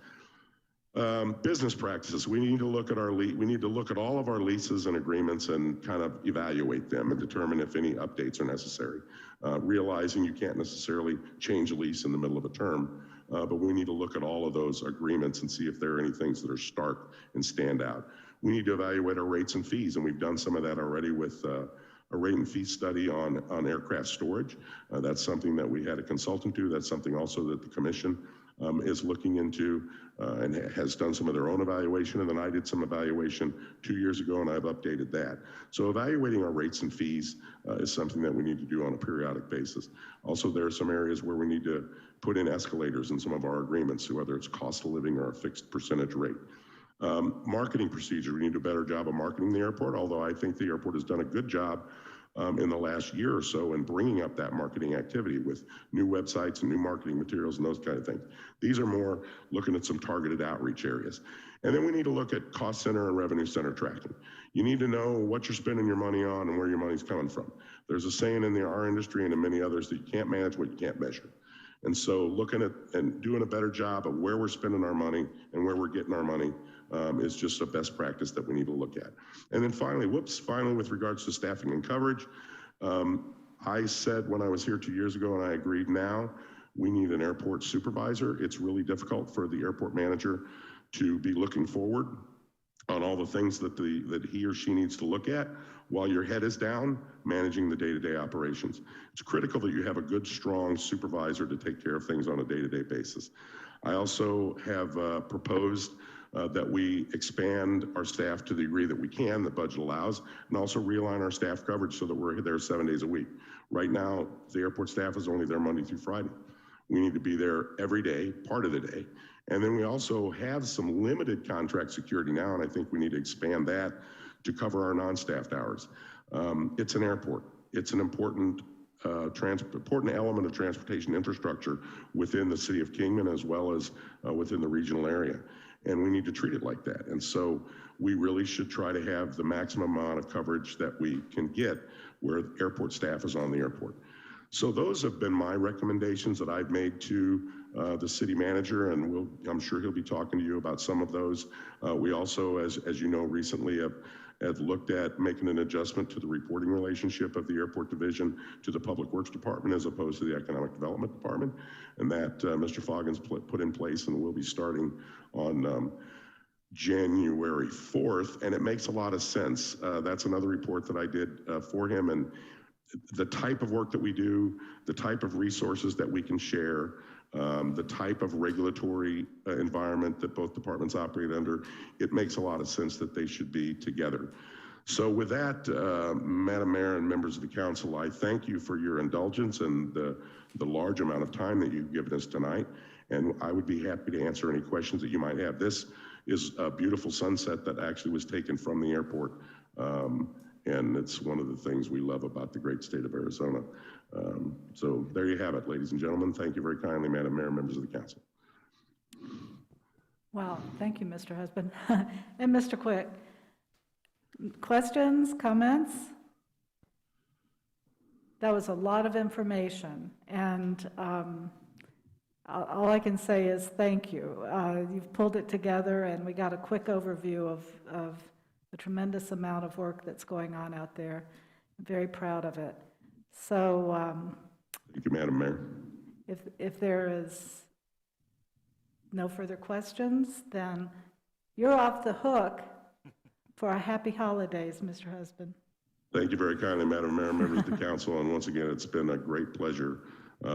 Business practices. We need to look at we need to look at all of our leases and agreements and kind of evaluate them and determine if any updates are necessary. Realizing you can't necessarily change a lease in the middle of a term, but we need to look at all of those agreements and see if there are any things that are stark and stand out. We need to evaluate our rates and fees, and we've done some of that already with a rate and fee study on aircraft storage. That's something that we had a consultant do. That's something also that the commission is looking into and has done some of their own evaluation, and then I did some evaluation 2 years ago, and I've updated that. So evaluating our rates and fees is something that we need to do on a periodic basis. Also, there are some areas where we need to put in escalators in some of our agreements, whether it's cost of living or a fixed percentage rate. Marketing procedure, we need to do a better job of marketing the airport, although I think the airport has done a good job in the last year or so in bringing up that marketing activity with new websites and new marketing materials and those kind of things. These are more looking at some targeted outreach areas. And then we need to look at cost center and revenue center tracking. You need to know what you're spending your money on and where your money's coming from. There's a saying in our industry and in many others that you can't manage what you can't measure. And so looking at and doing a better job of where we're spending our money and where we're getting our money is just a best practice that we need to look at. And then finally with regards to staffing and coverage, I said when I was here 2 years ago, and I agreed now, we need an airport supervisor. It's really difficult for the airport manager to be looking forward on all the things that he or she needs to look at while your head is down managing the day-to-day operations. It's critical that you have a good, strong supervisor to take care of things on a day-to-day basis. I also have proposed that we expand our staff to the degree that we can, the budget allows, and also realign our staff coverage so that we're there 7 days a week. Right now, the airport staff is only there Monday through Friday. We need to be there every day, part of the day. And then we also have some limited contract security now, and I think we need to expand that to cover our non-staffed hours. It's an airport. It's an important element of transportation infrastructure within the city of Kingman as well as within the regional area. And we need to treat it like that. And so we really should try to have the maximum amount of coverage that we can get where airport staff is on the airport. So those have been my recommendations that I've made to the city manager, and I'm sure he'll be talking to you about some of those. We also, as you know, recently have looked at making an adjustment to the reporting relationship of the airport division to the Public Works Department as opposed to the Economic Development Department, and that Mr. Foggin's put in place and will be starting on January 4th, and it makes a lot of sense. That's another report that I did for him, and the type of work that we do, the type of resources that we can share, the type of regulatory environment that both departments operate under, it makes a lot of sense that they should be together. So with that, Madam Mayor and members of the council, I thank you for your indulgence and the large amount of time that you've given us tonight. And I would be happy to answer any questions that you might have. This is a beautiful sunset that actually was taken from the airport. And it's one of the things we love about the great state of Arizona. So there you have it, ladies and gentlemen. Thank you very kindly, Madam Mayor, members of the council. Wow, thank you, Mr. Husband. And Mr. Quick, questions, comments? That was a lot of information, and all I can say is thank you. You've pulled it together, and we got a quick overview of the tremendous amount of work that's going on out there. I'm very proud of it. So thank you, Madam Mayor. If there is no further questions, then you're off the hook for a happy holidays, Mr. Husband. Thank you very kindly, Madam Mayor, members of the council, and once again, it's been a great pleasure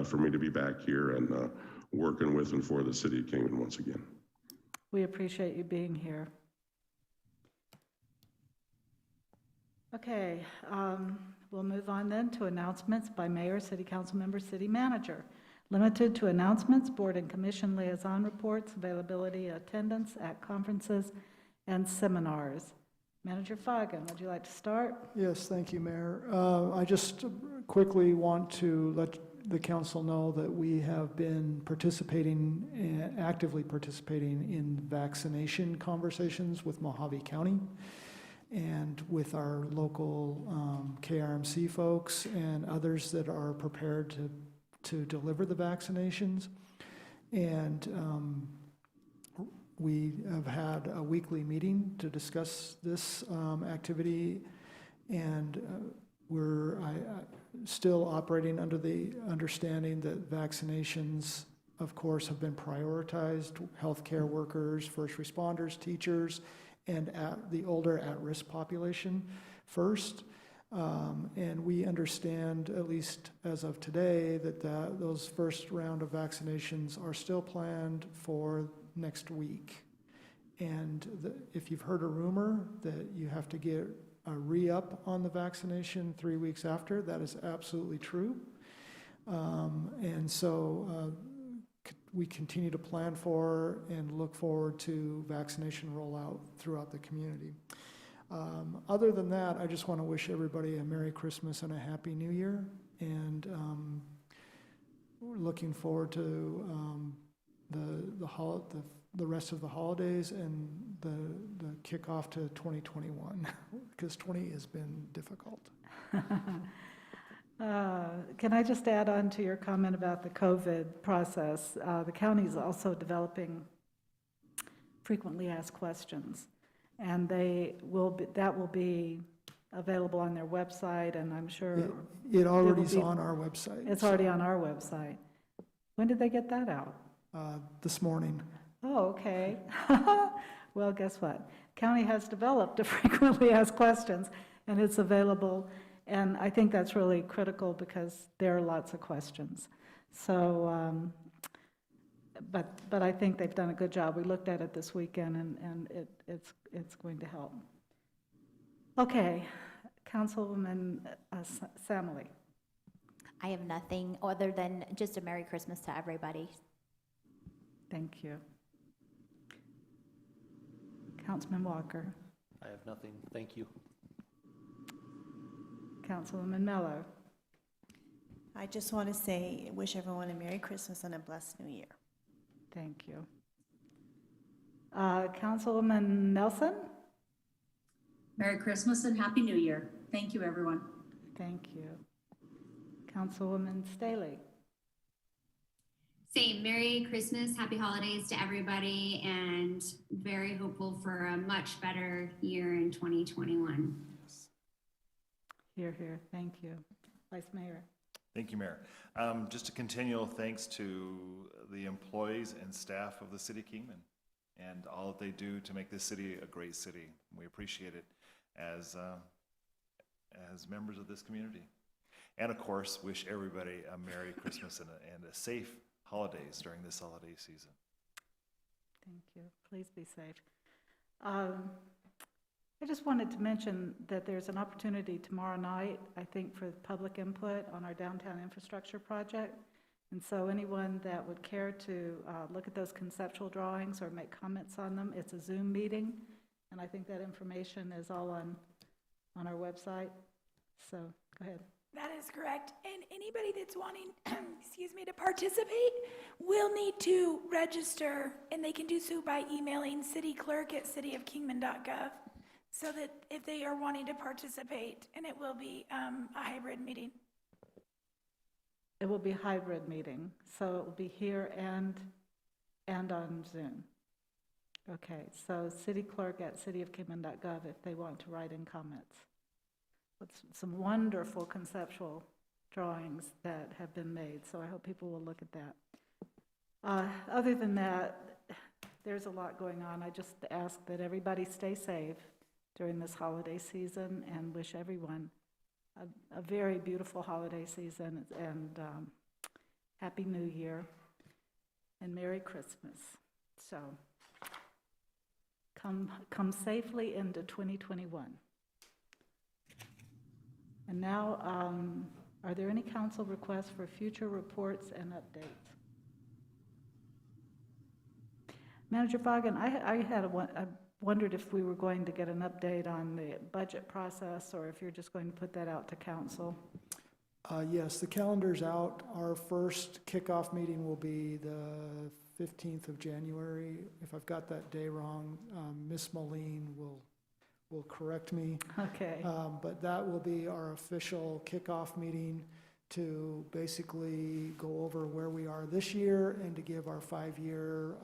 for me to be back here and working with and for the city of Kingman once again. We appreciate you being here. Okay, we'll move on then to announcements by mayor, city council member, city manager. Limited to announcements, board and commission liaison reports, availability, attendance at conferences and seminars. Manager Foggin, would you like to start? Yes, thank you, Mayor. I just quickly want to let the council know that we have been actively participating in vaccination conversations with Mojave County and with our local KRMC folks and others that are prepared to deliver the vaccinations. And we have had a weekly meeting to discuss this activity, and we're still operating under the understanding that vaccinations, of course, have been prioritized. Healthcare workers, first responders, teachers, and the older at-risk population first. And we understand, at least as of today, that those first round of vaccinations are still planned for next week. And if you've heard a rumor that you have to get a re-up on the vaccination 3 weeks after, that is absolutely true. And so we continue to plan for and look forward to vaccination rollout throughout the community. Other than that, I just want to wish everybody a Merry Christmas and a Happy New Year. And we're looking forward to the rest of the holidays and the kickoff to 2021, because 20 has been difficult. Can I just add on to your comment about the COVID process? The county is also developing frequently asked questions, and that will be available on their website, and I'm sure. It already will is be- on our website. It's already on our website. When did they get that out? This morning. Oh, okay. Well, guess what? County has developed a frequently asked questions, and it's available. And I think that's really critical because there are lots of questions. So, but I think they've done a good job. We looked at it this weekend, and it's going to help. Okay, Councilwoman Samily. I have nothing other than just a Merry Christmas to everybody. Thank you. Councilman Walker. I have nothing. Thank you. Councilwoman Mello. I just want to say, wish everyone a Merry Christmas and a blessed New Year. Thank you. Councilwoman Nelson. Merry Christmas and Happy New Year. Thank you, everyone. Thank you. Councilwoman Staley. Same. Merry Christmas, happy holidays to everybody, and very hopeful for a much better year in 2021. Here, here. Thank you. Vice Mayor. Thank you, Mayor. Just a continual thanks to the employees and staff of the City of Kingman and all that they do to make this city a great city. We appreciate it as members of this community. And of course, wish everybody a Merry Christmas and a safe holidays during this holiday season. Thank you. Please be safe. I just wanted to mention that there's an opportunity tomorrow night, I think, for public input on our downtown infrastructure project. And so anyone that would care to look at those conceptual drawings or make comments on them, it's a Zoom meeting. And I think that information is all on our website. So go ahead. That is correct. And anybody that's wanting, excuse me, to participate will need to register, and they can do so by emailing cityclerk@cityofkingman.gov, so that if they are wanting to participate, and it will be a hybrid meeting. It will be a hybrid meeting, so it will be here and on Zoom. Okay, so cityclerk@cityofkingman.gov if they want to write in comments. Some wonderful conceptual drawings that have been made, so I hope people will look at that. Other than that, there's a lot going on. I just ask that everybody stay safe during this holiday season and wish everyone a very beautiful holiday season and Happy New Year and Merry Christmas. So come safely into 2021. And now, are there any council requests for future reports and updates? Manager Foggin, I wondered if we were going to get an update on the budget process or if you're just going to put that out to council. Yes, the calendar's out. Our first kickoff meeting will be the 15th of January. If I've got that day wrong, Ms. Moline will correct me. Okay. But that will be our official kickoff meeting to basically go over where we are this year and to give our five-year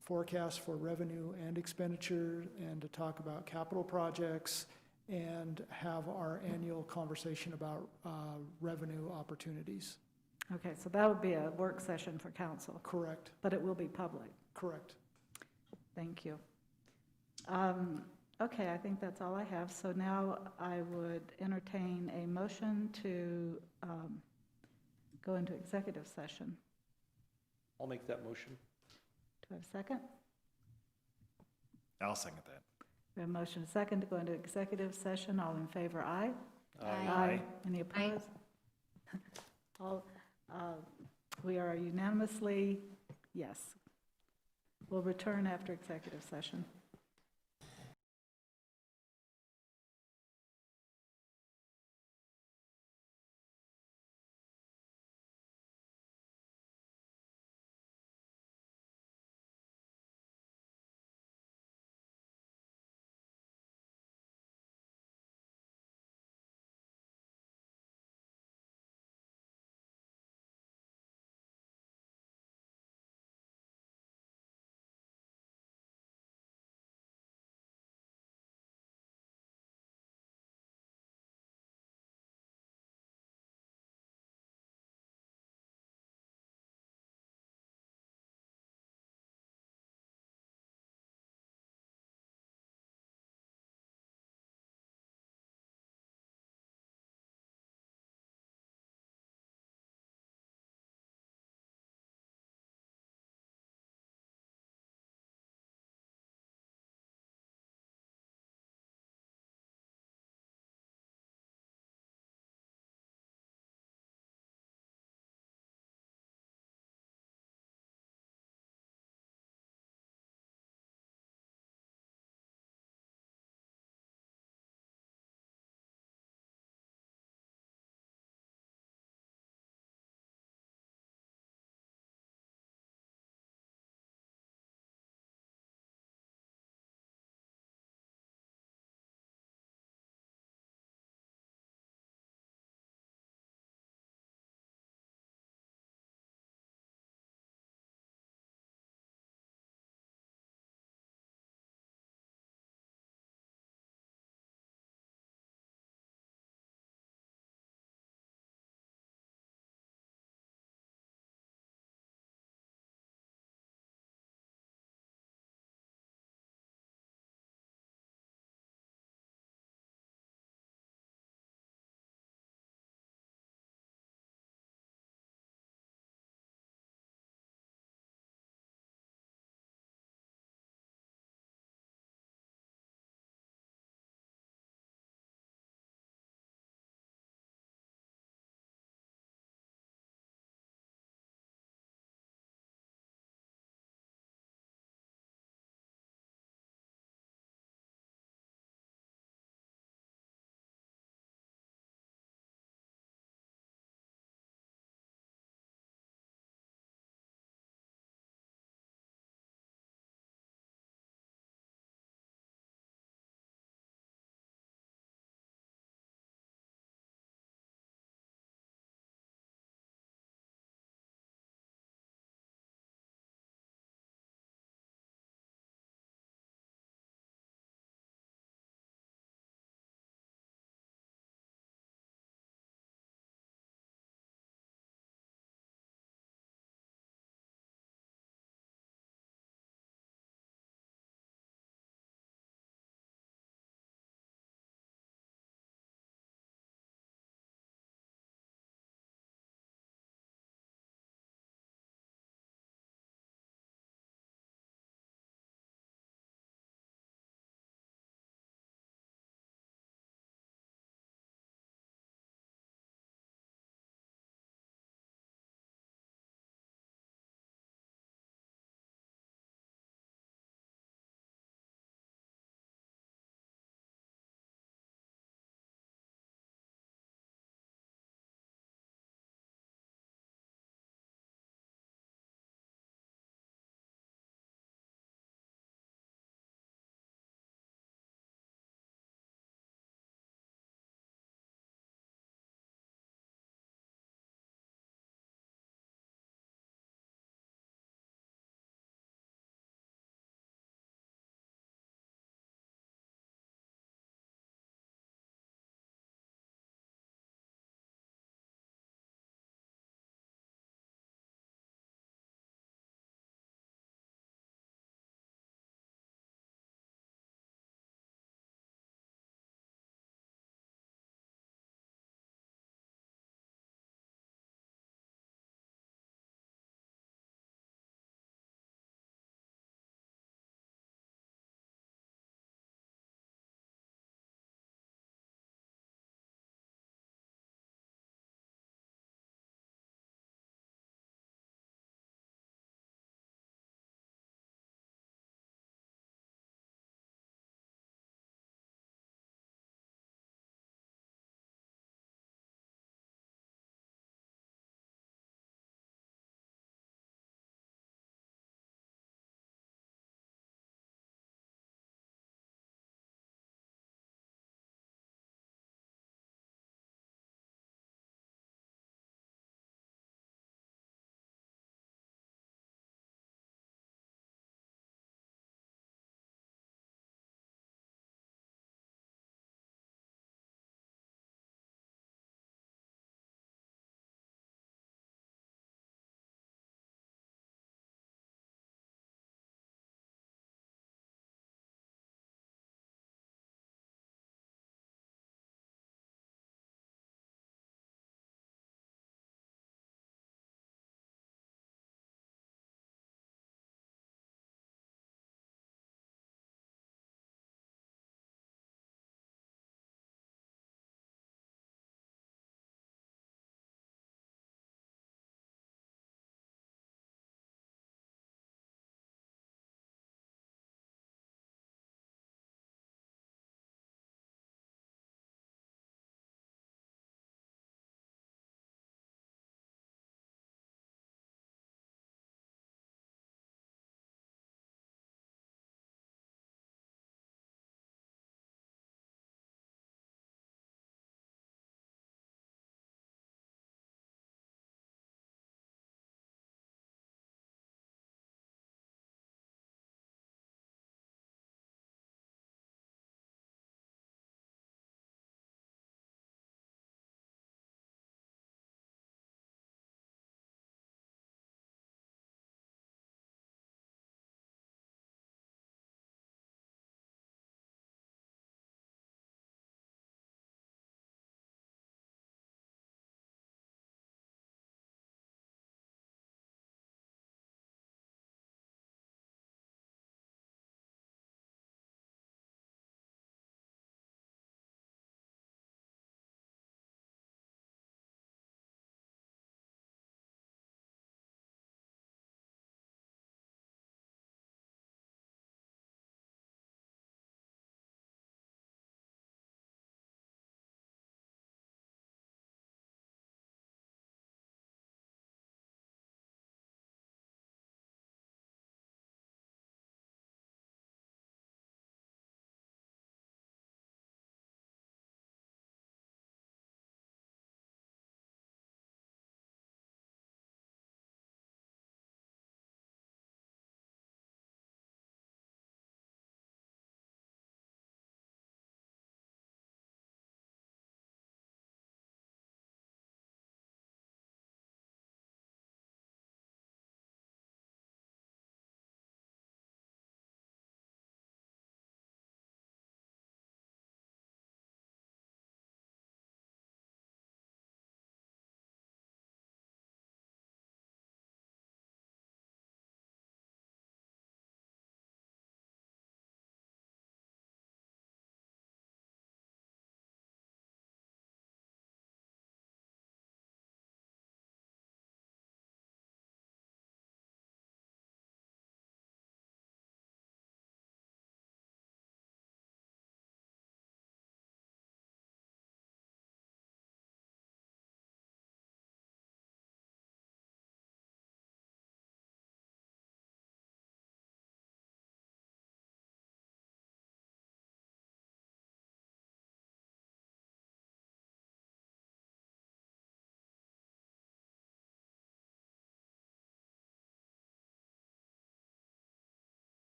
forecast for revenue and expenditure, and to talk about capital projects and have our annual conversation about revenue opportunities. Okay, so that would be a work session for council. Correct. But it will be public. Correct. Thank you. Okay, I think that's all I have. So now I would entertain a motion to go into executive session. I'll make that motion. Do I have a second? I'll second that. We have a motion, a second, to go into executive session. All in favor, aye? Aye. Any opposed? All, we are unanimously yes. We'll return after executive session.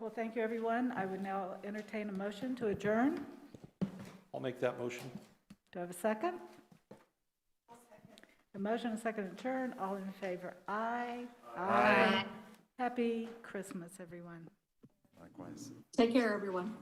Well, thank you, everyone. I would now entertain a motion to adjourn. I'll make that motion. Do I have a second? A motion and a second to adjourn. All in favor? Aye. Aye. Happy Christmas, everyone. Likewise. Take care, everyone.